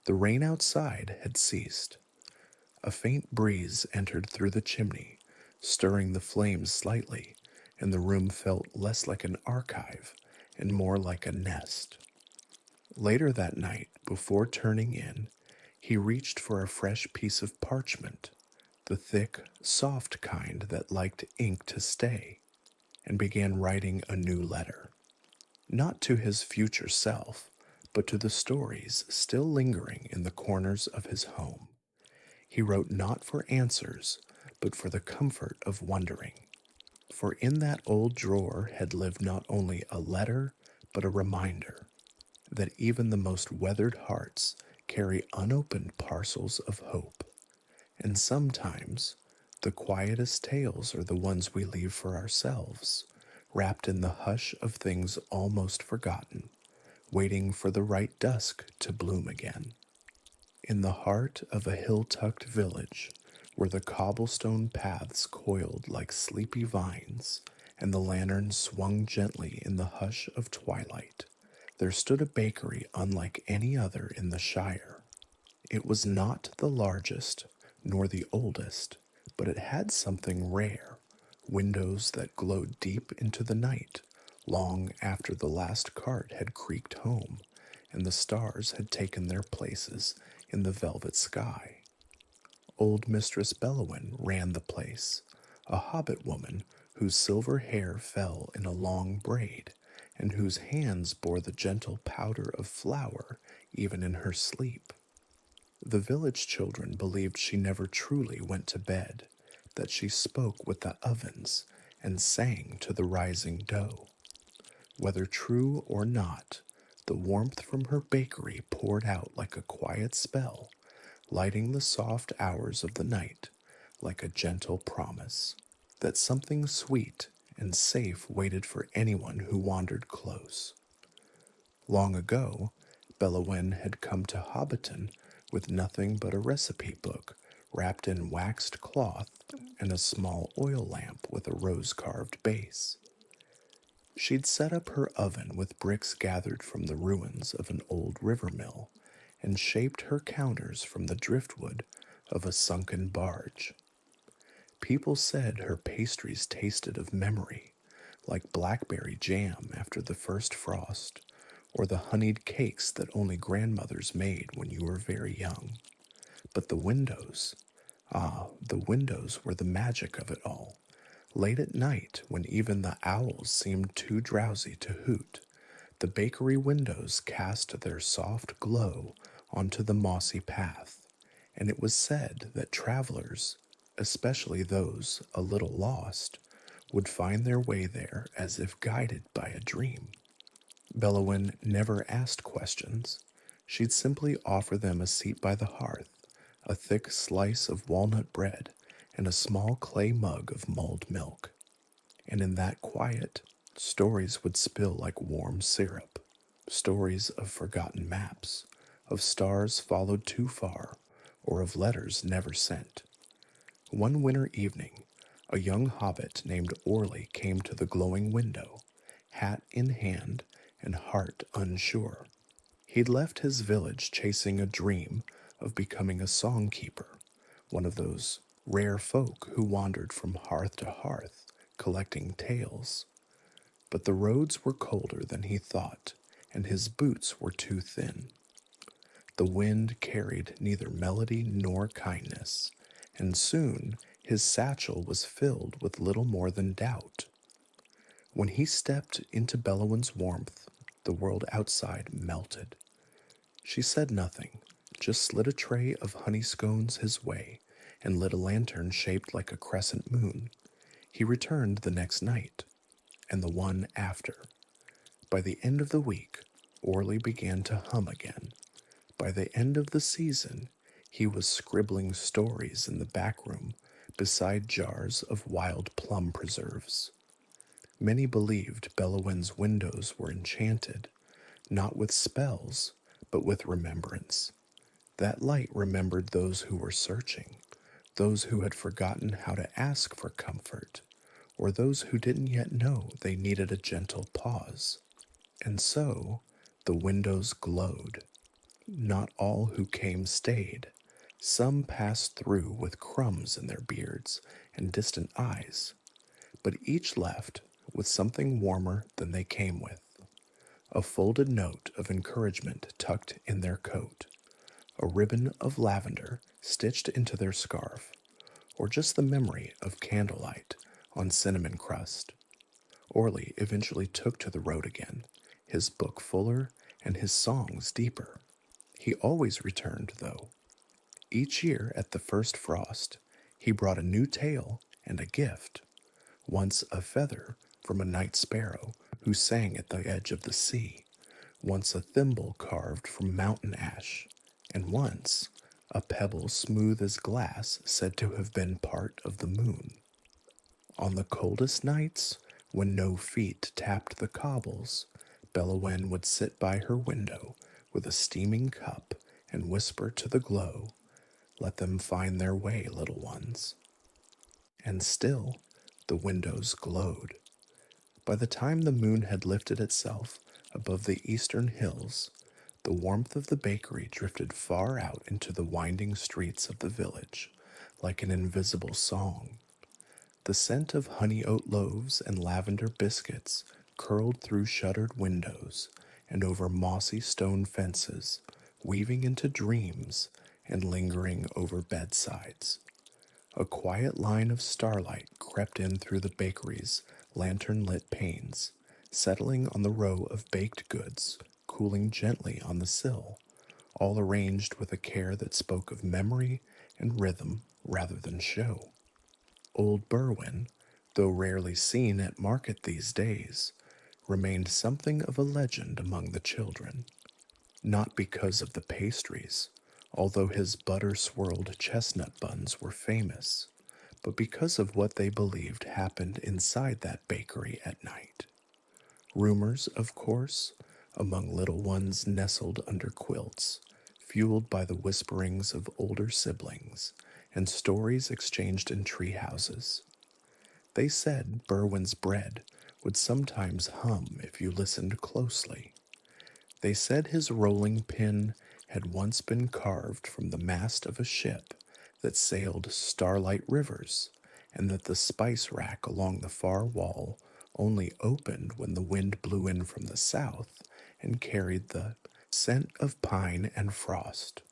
The rain outside had ceased. A faint breeze entered through the chimney, stirring the flames slightly, and the room felt less like an archive and more like a nest. Later that night, before turning in, he reached for a fresh piece of parchment, the thick, soft kind that liked ink to stay, and began writing a new letter. Not to his future self, but to the stories still lingering in the corners of his home. He wrote not for answers, but for the comfort of wondering. For in that old drawer had lived not only a letter, but a reminder that even the most weathered hearts carry unopened parcels of hope. And sometimes the quietest tales are the ones we leave for ourselves, wrapped in the hush of things almost forgotten, waiting for the right dusk to bloom again. In the heart of a hill-tucked village, where the cobblestone paths coiled like sleepy vines, and the lantern swung gently in the hush of twilight, there stood a bakery unlike any other in the Shire. It was not the largest, nor the oldest, but it had something rare, windows that glowed deep into the night, long after the last cart had creaked home, and the stars had taken their places in the velvet sky. Old Mistress Bellowin ran the place, a hobbit woman whose silver hair fell in a long braid, and whose hands bore the gentle powder of flour even in her sleep. The village children believed she never truly went to bed, that she spoke with the ovens and sang to the rising dough. Whether true or not, the warmth from her bakery poured out like a quiet spell, lighting the soft hours of the night like a gentle promise that something sweet and safe waited for anyone who wandered close. Long ago, Bellowin had come to Hobbiton with nothing but a recipe book wrapped in waxed cloth and a small oil lamp with a rose-carved base. She'd set up her oven with bricks gathered from the ruins of an old river mill, and shaped her counters from the driftwood of a sunken barge. People said her pastries tasted of memory, like blackberry jam after the first frost, or the honeyed cakes that only grandmothers made when you were very young. But the windows, the windows were the magic of it all. Late at night, when even the owls seemed too drowsy to hoot, the bakery windows cast their soft glow onto the mossy path, and it was said that travelers, especially those a little lost, would find their way there as if guided by a dream. Bellowin never asked questions. She'd simply offer them a seat by the hearth, a thick slice of walnut bread, and a small clay mug of mulled milk. And in that quiet, stories would spill like warm syrup. Stories of forgotten maps, of stars followed too far, or of letters never sent. One winter evening, a young hobbit named Orley came to the glowing window, hat in hand and heart unsure. He'd left his village chasing a dream of becoming a songkeeper, one of those rare folk who wandered from hearth to hearth, collecting tales. But the roads were colder than he thought, and his boots were too thin. The wind carried neither melody nor kindness, and soon his satchel was filled with little more than doubt. When he stepped into Bellowin's warmth, the world outside melted. She said nothing, just slid a tray of honey scones his way and lit a lantern shaped like a crescent moon. He returned the next night, and the one after. By the end of the week, Orley began to hum again. By the end of the season, he was scribbling stories in the back room beside jars of wild plum preserves. Many believed Bellowin's windows were enchanted, not with spells, but with remembrance. That light remembered those who were searching, those who had forgotten how to ask for comfort, or those who didn't yet know they needed a gentle pause. And so, the windows glowed. Not all who came stayed. Some passed through with crumbs in their beards and distant eyes, but each left with something warmer than they came with. A folded note of encouragement tucked in their coat, a ribbon of lavender stitched into their scarf, or just the memory of candlelight on cinnamon crust. Orley eventually took to the road again, his book fuller and his songs deeper. He always returned, though. Each year at the first frost, he brought a new tale and a gift. Once a feather from a night sparrow who sang at the edge of the sea, once a thimble carved from mountain ash, and once a pebble smooth as glass said to have been part of the moon. On the coldest nights, when no feet tapped the cobbles, Bellowin would sit by her window with a steaming cup and whisper to the glow, "Let them find their way, little ones." And still, the windows glowed. By the time the moon had lifted itself above the eastern hills, the warmth of the bakery drifted far out into the winding streets of the village, like an invisible song. The scent of honey oat loaves and lavender biscuits curled through shuttered windows and over mossy stone fences, weaving into dreams and lingering over bedsides. A quiet line of starlight crept in through the bakery's lantern-lit panes, settling on the row of baked goods, cooling gently on the sill, all arranged with a care that spoke of memory and rhythm rather than show. Old Berwin, though rarely seen at market these days, remained something of a legend among the children, not because of the pastries, although his butter-swirled chestnut buns were famous, but because of what they believed happened inside that bakery at night. Rumors, of course, among little ones nestled under quilts, fueled by the whisperings of older siblings, and stories exchanged in tree houses. They said Berwin's bread would sometimes hum if you listened closely. They said his rolling pin had once been carved from the mast of a ship that sailed starlight rivers, and that the spice rack along the far wall only opened when the wind blew in from the south and carried the scent of pine and frost.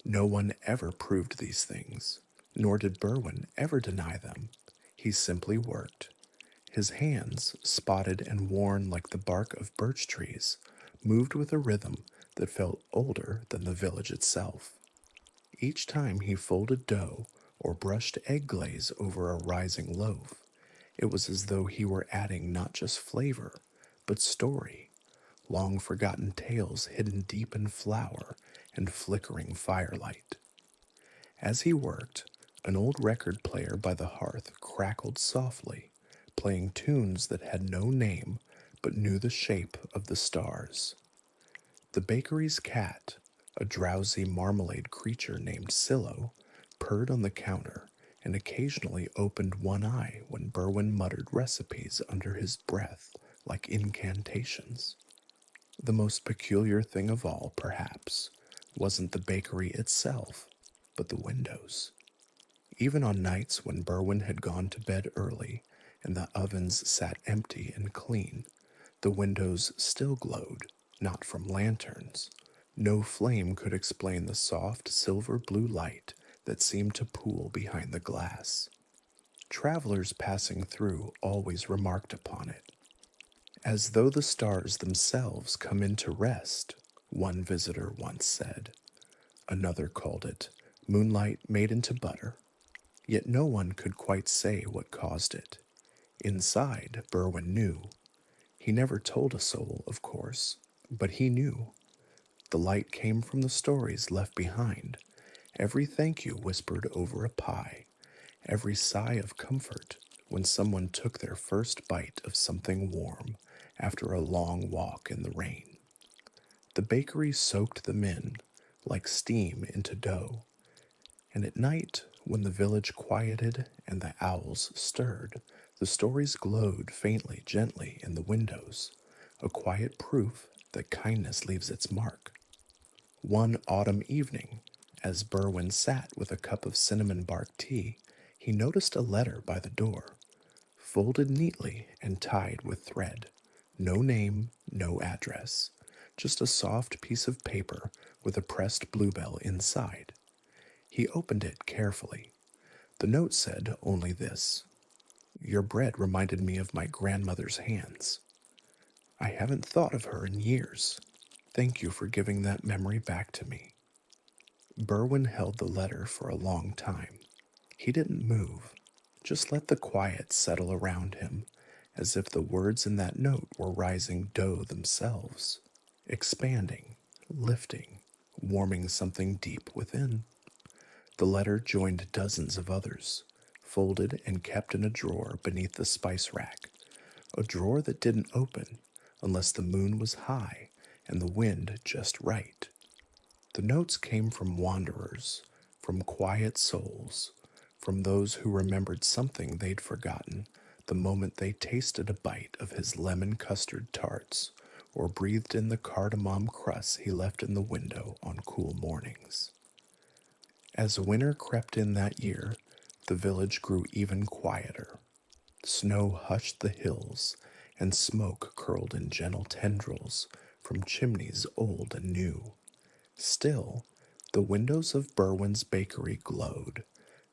No one ever proved these things, nor did Berwin ever deny them. He simply worked. His hands, spotted and worn like the bark of birch trees, moved with a rhythm that felt older than the village itself. Each time he folded dough or brushed egg glaze over a rising loaf, it was as though he were adding not just flavor, but story, long forgotten tales hidden deep in flour and flickering firelight. As he worked, an old record player by the hearth crackled softly, playing tunes that had no name but knew the shape of the stars. The bakery's cat, a drowsy marmalade creature named Silo, purred on the counter and occasionally opened one eye when Berwin muttered recipes under his breath like incantations. The most peculiar thing of all, perhaps, wasn't the bakery itself, but the windows. Even on nights when Berwin had gone to bed early and the ovens sat empty and clean, the windows still glowed, not from lanterns. No flame could explain the soft silver blue light that seemed to pool behind the glass. Travelers passing through always remarked upon it. As though the stars themselves come in to rest, one visitor once said. Another called it moonlight made into butter. Yet no one could quite say what caused it. Inside, Berwin knew. He never told a soul, of course, but he knew. The light came from the stories left behind, every thank you whispered over a pie, every sigh of comfort when someone took their first bite of something warm after a long walk in the rain. The bakery soaked them in, like steam into dough, and at night, when the village quieted and the owls stirred, the stories glowed faintly, gently in the windows, a quiet proof that kindness leaves its mark. One autumn evening, as Berwin sat with a cup of cinnamon bark tea, he noticed a letter by the door, folded neatly and tied with thread. No name, no address, just a soft piece of paper with a pressed bluebell inside. He opened it carefully. The note said only this: Your bread reminded me of my grandmother's hands. I haven't thought of her in years. Thank you for giving that memory back to me. Berwin held the letter for a long time. He didn't move, just let the quiet settle around him, as if the words in that note were rising dough themselves, expanding, lifting, warming something deep within. The letter joined dozens of others, folded and kept in a drawer beneath the spice rack, a drawer that didn't open unless the moon was high and the wind just right. The notes came from wanderers, from quiet souls, from those who remembered something they'd forgotten the moment they tasted a bite of his lemon custard tarts or breathed in the cardamom crusts he left in the window on cool mornings. As winter crept in that year, the village grew even quieter. Snow hushed the hills, and smoke curled in gentle tendrils from chimneys old and new. Still, the windows of Berwin's bakery glowed,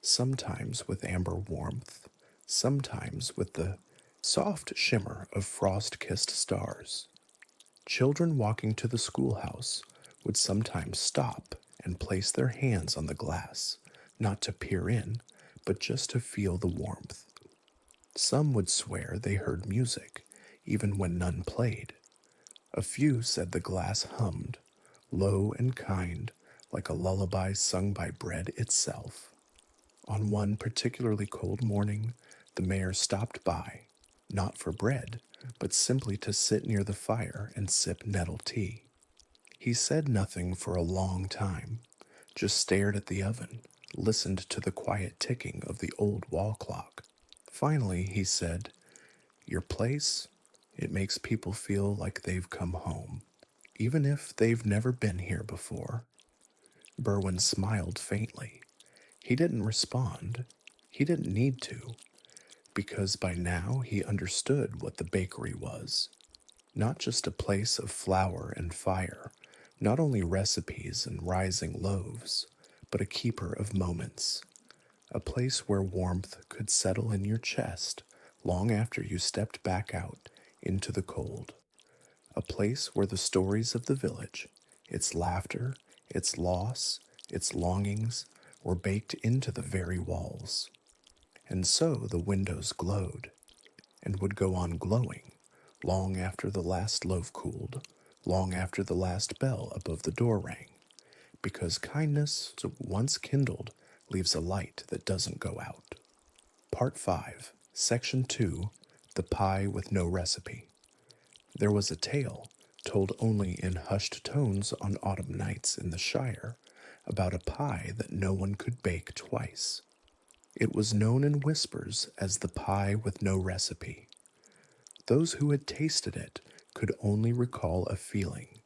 sometimes with amber warmth, sometimes with the soft shimmer of frost-kissed stars. Children walking to the schoolhouse would sometimes stop and place their hands on the glass, not to peer in, but just to feel the warmth. Some would swear they heard music, even when none played. A few said the glass hummed, low and kind, like a lullaby sung by bread itself. On one particularly cold morning, the mayor stopped by, not for bread, but simply to sit near the fire and sip nettle tea. He said nothing for a long time, just stared at the oven, listened to the quiet ticking of the old wall clock. Finally, he said, Your place, it makes people feel like they've come home, even if they've never been here before. Berwin smiled faintly. He didn't respond. He didn't need to, because by now he understood what the bakery was. Not just a place of flour and fire, not only recipes and rising loaves, but a keeper of moments, a place where warmth could settle in your chest long after you stepped back out into the cold, a place where the stories of the village, its laughter, its loss, its longings, were baked into the very walls. And so the windows glowed, and would go on glowing long after the last loaf cooled, long after the last bell above the door rang, because kindness once kindled leaves a light that doesn't go out. Part 5, Section 2, The Pie with No Recipe. There was a tale, told only in hushed tones on autumn nights in the Shire, about a pie that no one could bake twice. It was known in whispers as the pie with no recipe. Those who had tasted it could only recall a feeling,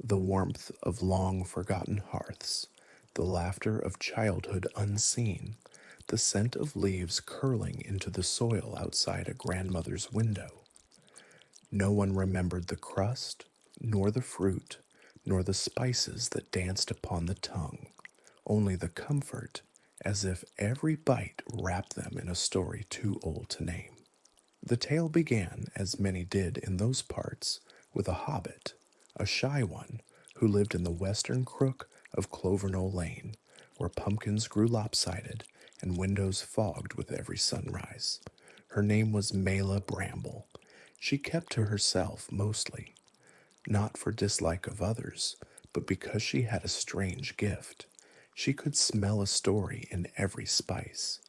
the warmth of long-forgotten hearths, the laughter of childhood unseen, the scent of leaves curling into the soil outside a grandmother's window. No one remembered the crust, nor the fruit, nor the spices that danced upon the tongue, only the comfort, as if every bite wrapped them in a story too old to name. The tale began, as many did in those parts, with a hobbit, a shy one, who lived in the western crook of Clovernole Lane, where pumpkins grew lopsided and windows fogged with every sunrise. Her name was Mela Bramble. She kept to herself mostly, not for dislike of others, but because she had a strange gift. She could smell a story in every spice.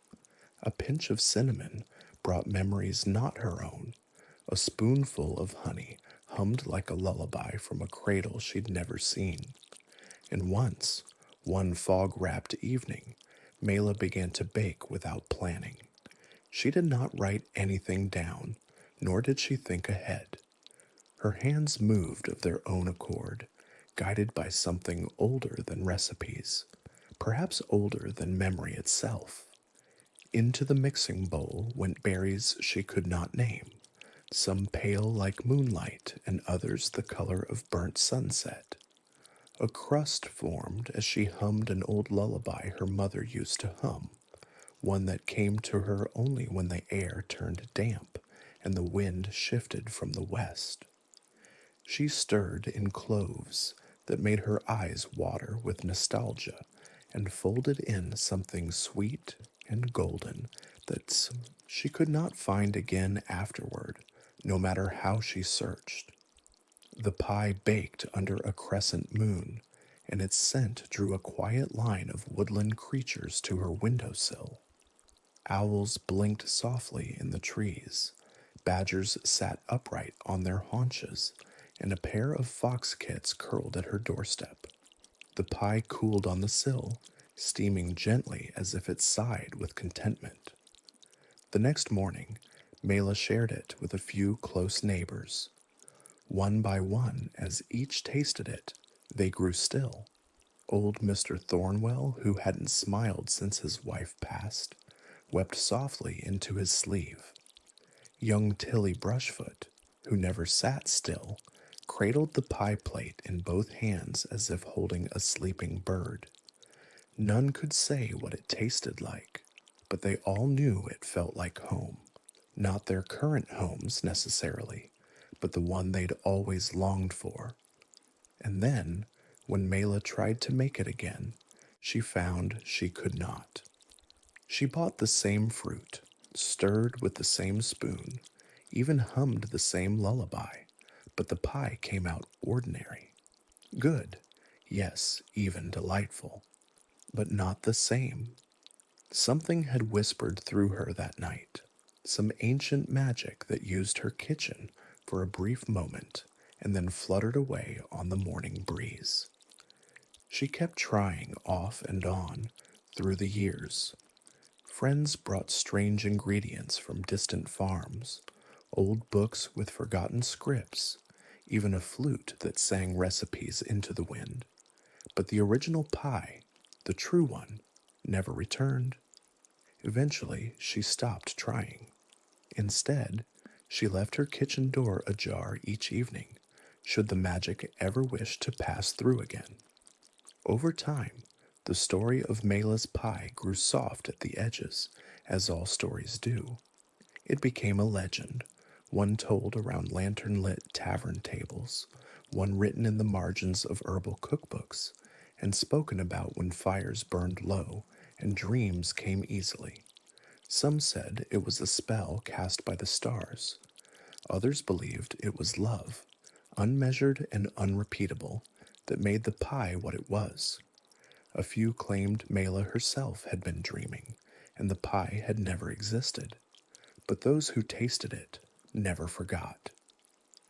A pinch of cinnamon brought memories not her own. A spoonful of honey hummed like a lullaby from a cradle she'd never seen. And once, one fog-wrapped evening, Mela began to bake without planning. She did not write anything down, nor did she think ahead. Her hands moved of their own accord, guided by something older than recipes, perhaps older than memory itself. Into the mixing bowl went berries she could not name, some pale like moonlight and others the color of burnt sunset. A crust formed as she hummed an old lullaby her mother used to hum, one that came to her only when the air turned damp and the wind shifted from the west. She stirred in cloves that made her eyes water with nostalgia and folded in something sweet and golden that she could not find again afterward, no matter how she searched. The pie baked under a crescent moon, and its scent drew a quiet line of woodland creatures to her windowsill. Owls blinked softly in the trees, badgers sat upright on their haunches, and a pair of fox kits curled at her doorstep. The pie cooled on the sill, steaming gently as if it sighed with contentment. The next morning, Mela shared it with a few close neighbors. One by one, as each tasted it, they grew still. Old Mr. Thornwell, who hadn't smiled since his wife passed, wept softly into his sleeve. Young Tilly Brushfoot, who never sat still, cradled the pie plate in both hands as if holding a sleeping bird. None could say what it tasted like, but they all knew it felt like home. Not their current homes necessarily, but the one they'd always longed for. And then, when Mela tried to make it again, she found she could not. She bought the same fruit, stirred with the same spoon, even hummed the same lullaby, but the pie came out ordinary. Good, yes, even delightful, but not the same. Something had whispered through her that night, some ancient magic that used her kitchen for a brief moment and then fluttered away on the morning breeze. She kept trying off and on through the years. Friends brought strange ingredients from distant farms, old books with forgotten scripts, even a flute that sang recipes into the wind. But the original pie, the true one, never returned. Eventually, she stopped trying. Instead, She left her kitchen door ajar each evening, should the magic ever wish to pass through again. Over time, the story of Mela's pie grew soft at the edges, as all stories do. It became a legend, one told around lantern lit tavern tables, one written in the margins of herbal cookbooks, and spoken about when fires burned low and dreams came easily. Some said it was a spell cast by the stars. Others believed it was love, unmeasured and unrepeatable, that made the pie what it was. A few claimed Mela herself had been dreaming, and the pie had never existed. But those who tasted it never forgot.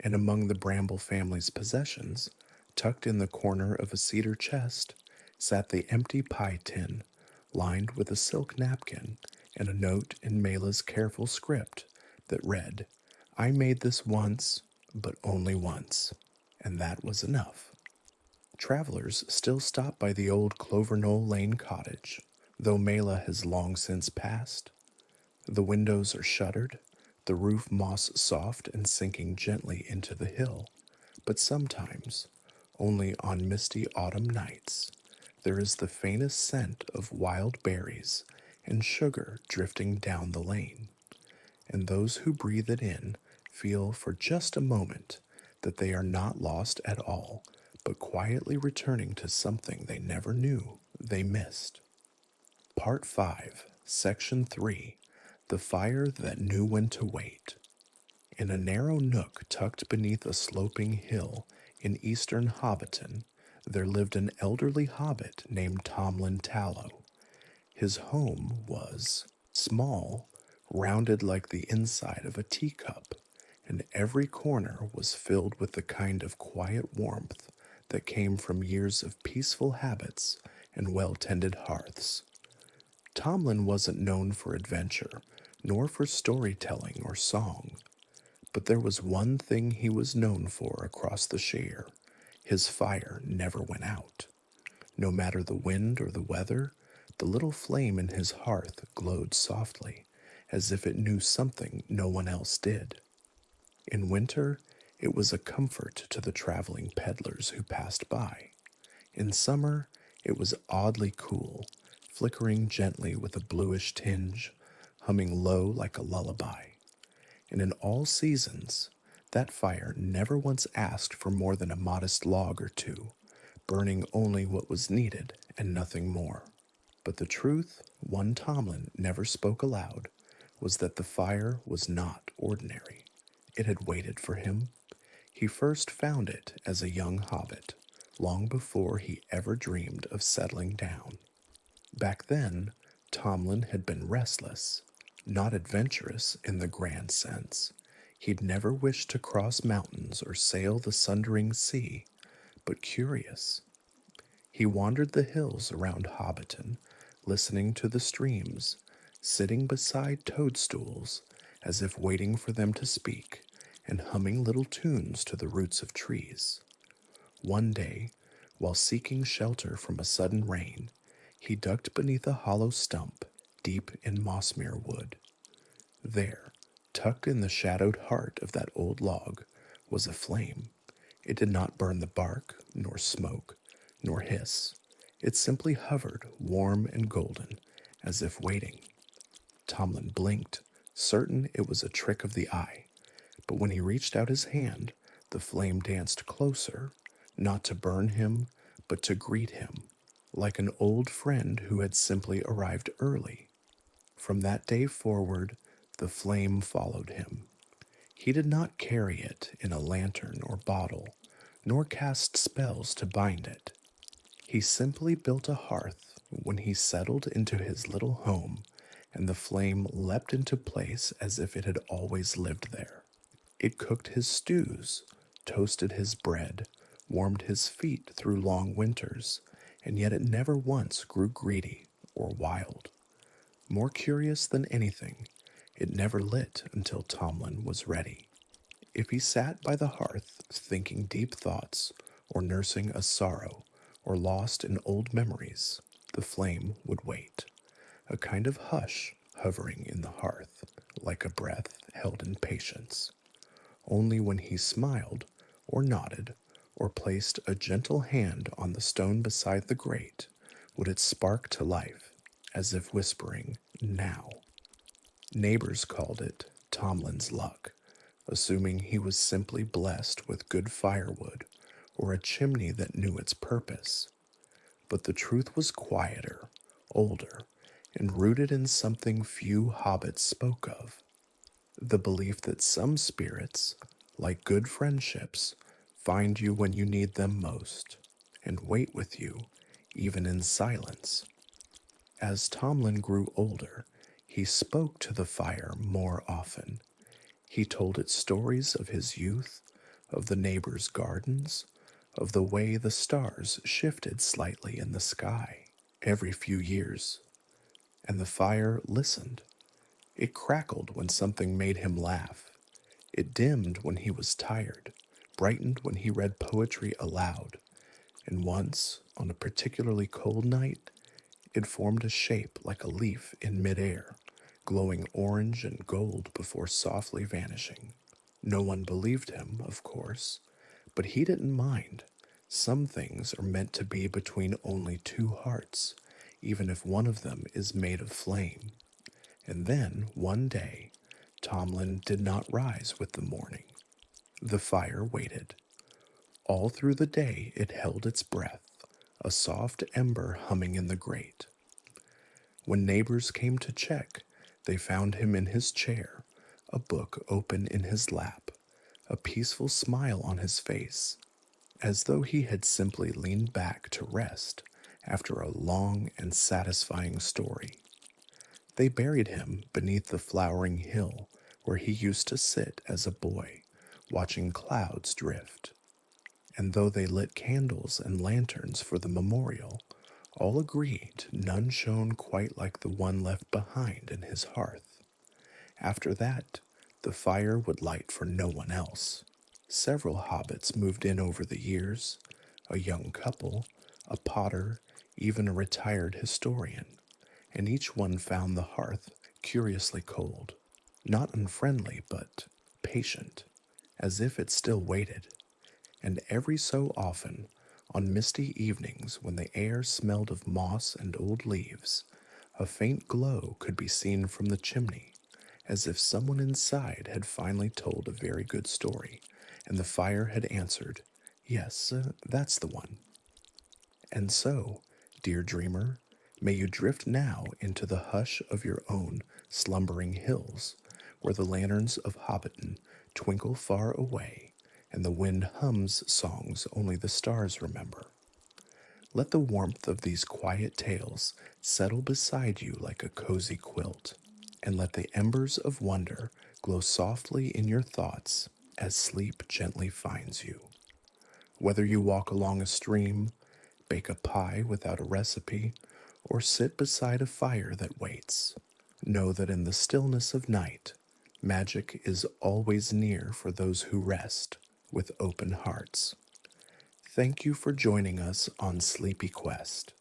And among the Bramble family's possessions, tucked in the corner of a cedar chest, sat the empty pie tin, lined with a silk napkin and a note in Mela's careful script that read, "I made this once, but only once," and that was enough. Travelers still stop by the old Clovernole Lane cottage, though Mela has long since passed. The windows are shuttered, the roof moss soft and sinking gently into the hill, but sometimes, only on misty autumn nights, there is the faintest scent of wild berries and sugar drifting down the lane, and those who breathe it in feel for just a moment that they are not lost at all, but quietly returning to something they never knew they missed. Part 5, Section 3, The Fire That Knew When to Wait. In a narrow nook tucked beneath a sloping hill in eastern Hobbiton, there lived an elderly hobbit named Tomlin Tallow. His home was small, rounded like the inside of a teacup, and every corner was filled with the kind of quiet warmth that came from years of peaceful habits and well-tended hearths. Tomlin wasn't known for adventure, nor for storytelling or song, but there was one thing he was known for across the Shire. His fire never went out. No matter the wind or the weather, the little flame in his hearth glowed softly, as if it knew something no one else did. In winter, it was a comfort to the traveling peddlers who passed by. In summer, it was oddly cool, flickering gently with a bluish tinge, humming low like a lullaby. And in all seasons, that fire never once asked for more than a modest log or two, burning only what was needed and nothing more. But the truth, one Tomlin never spoke aloud, was that the fire was not ordinary. It had waited for him. He first found it as a young hobbit, long before he ever dreamed of settling down. Back then, Tomlin had been restless, not adventurous in the grand sense. He'd never wished to cross mountains or sail the sundering sea, but curious. He wandered the hills around Hobbiton, listening to the streams, sitting beside toadstools as if waiting for them to speak, and humming little tunes to the roots of trees. One day, while seeking shelter from a sudden rain, he ducked beneath a hollow stump deep in Mossmere Wood. There, tucked in the shadowed heart of that old log, was a flame. It did not burn the bark, nor smoke, nor hiss. It simply hovered, warm and golden, as if waiting. Tomlin blinked, certain it was a trick of the eye, but when he reached out his hand, the flame danced closer, not to burn him, but to greet him, like an old friend who had simply arrived early. From that day forward, the flame followed him. He did not carry it in a lantern or bottle, nor cast spells to bind it. He simply built a hearth when he settled into his little home, and the flame leapt into place as if it had always lived there. It cooked his stews, toasted his bread, warmed his feet through long winters, and yet it never once grew greedy or wild. More curious than anything, it never lit until Tomlin was ready. If he sat by the hearth thinking deep thoughts, or nursing a sorrow, or lost in old memories, the flame would wait, a kind of hush hovering in the hearth, like a breath held in patience. Only when he smiled, or nodded, or placed a gentle hand on the stone beside the grate would it spark to life, as if whispering, "Now." Neighbors called it Tomlin's luck, assuming he was simply blessed with good firewood or a chimney that knew its purpose. But the truth was quieter, older, and rooted in something few hobbits spoke of: the belief that some spirits, like good friendships, find you when you need them most, and wait with you, even in silence. As Tomlin grew older, he spoke to the fire more often. He told it stories of his youth, of the neighbors' gardens, of the way the stars shifted slightly in the sky every few years. And the fire listened. It crackled when something made him laugh. It dimmed when he was tired, brightened when he read poetry aloud, and once, on a particularly cold night, it formed a shape like a leaf in midair, glowing orange and gold before softly vanishing. No one believed him, of course, but he didn't mind. Some things are meant to be between only two hearts, even if one of them is made of flame. And then, one day, Tomlin did not rise with the morning. The fire waited. All through the day it held its breath, a soft ember humming in the grate. When neighbors came to check, they found him in his chair, a book open in his lap, a peaceful smile on his face, as though he had simply leaned back to rest after a long and satisfying story. They buried him beneath the flowering hill where he used to sit as a boy, watching clouds drift. And though they lit candles and lanterns for the memorial, all agreed none shone quite like the one left behind in his hearth. After that, the fire would light for no one else. Several hobbits moved in over the years, a young couple, a potter, even a retired historian, and each one found the hearth curiously cold, not unfriendly, but patient, as if it still waited. And every so often, on misty evenings when the air smelled of moss and old leaves, a faint glow could be seen from the chimney, as if someone inside had finally told a very good story, and the fire had answered, "Yes, that's the one." And so, dear dreamer, may you drift now into the hush of your own slumbering hills, where the lanterns of Hobbiton twinkle far away, and the wind hums songs only the stars remember. Let the warmth of these quiet tales settle beside you like a cozy quilt, and let the embers of wonder glow softly in your thoughts as sleep gently finds you. Whether you walk along a stream, bake a pie without a recipe, or sit beside a fire that waits, know that in the stillness of night, magic is always near for those who rest with open hearts. Thank you for joining us on Sleepy Quest.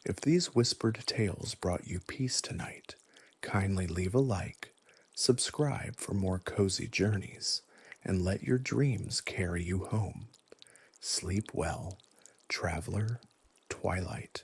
If these whispered tales brought you peace tonight, kindly leave a like, subscribe for more cozy journeys, and let your dreams carry you home. Sleep well, traveler, twilight,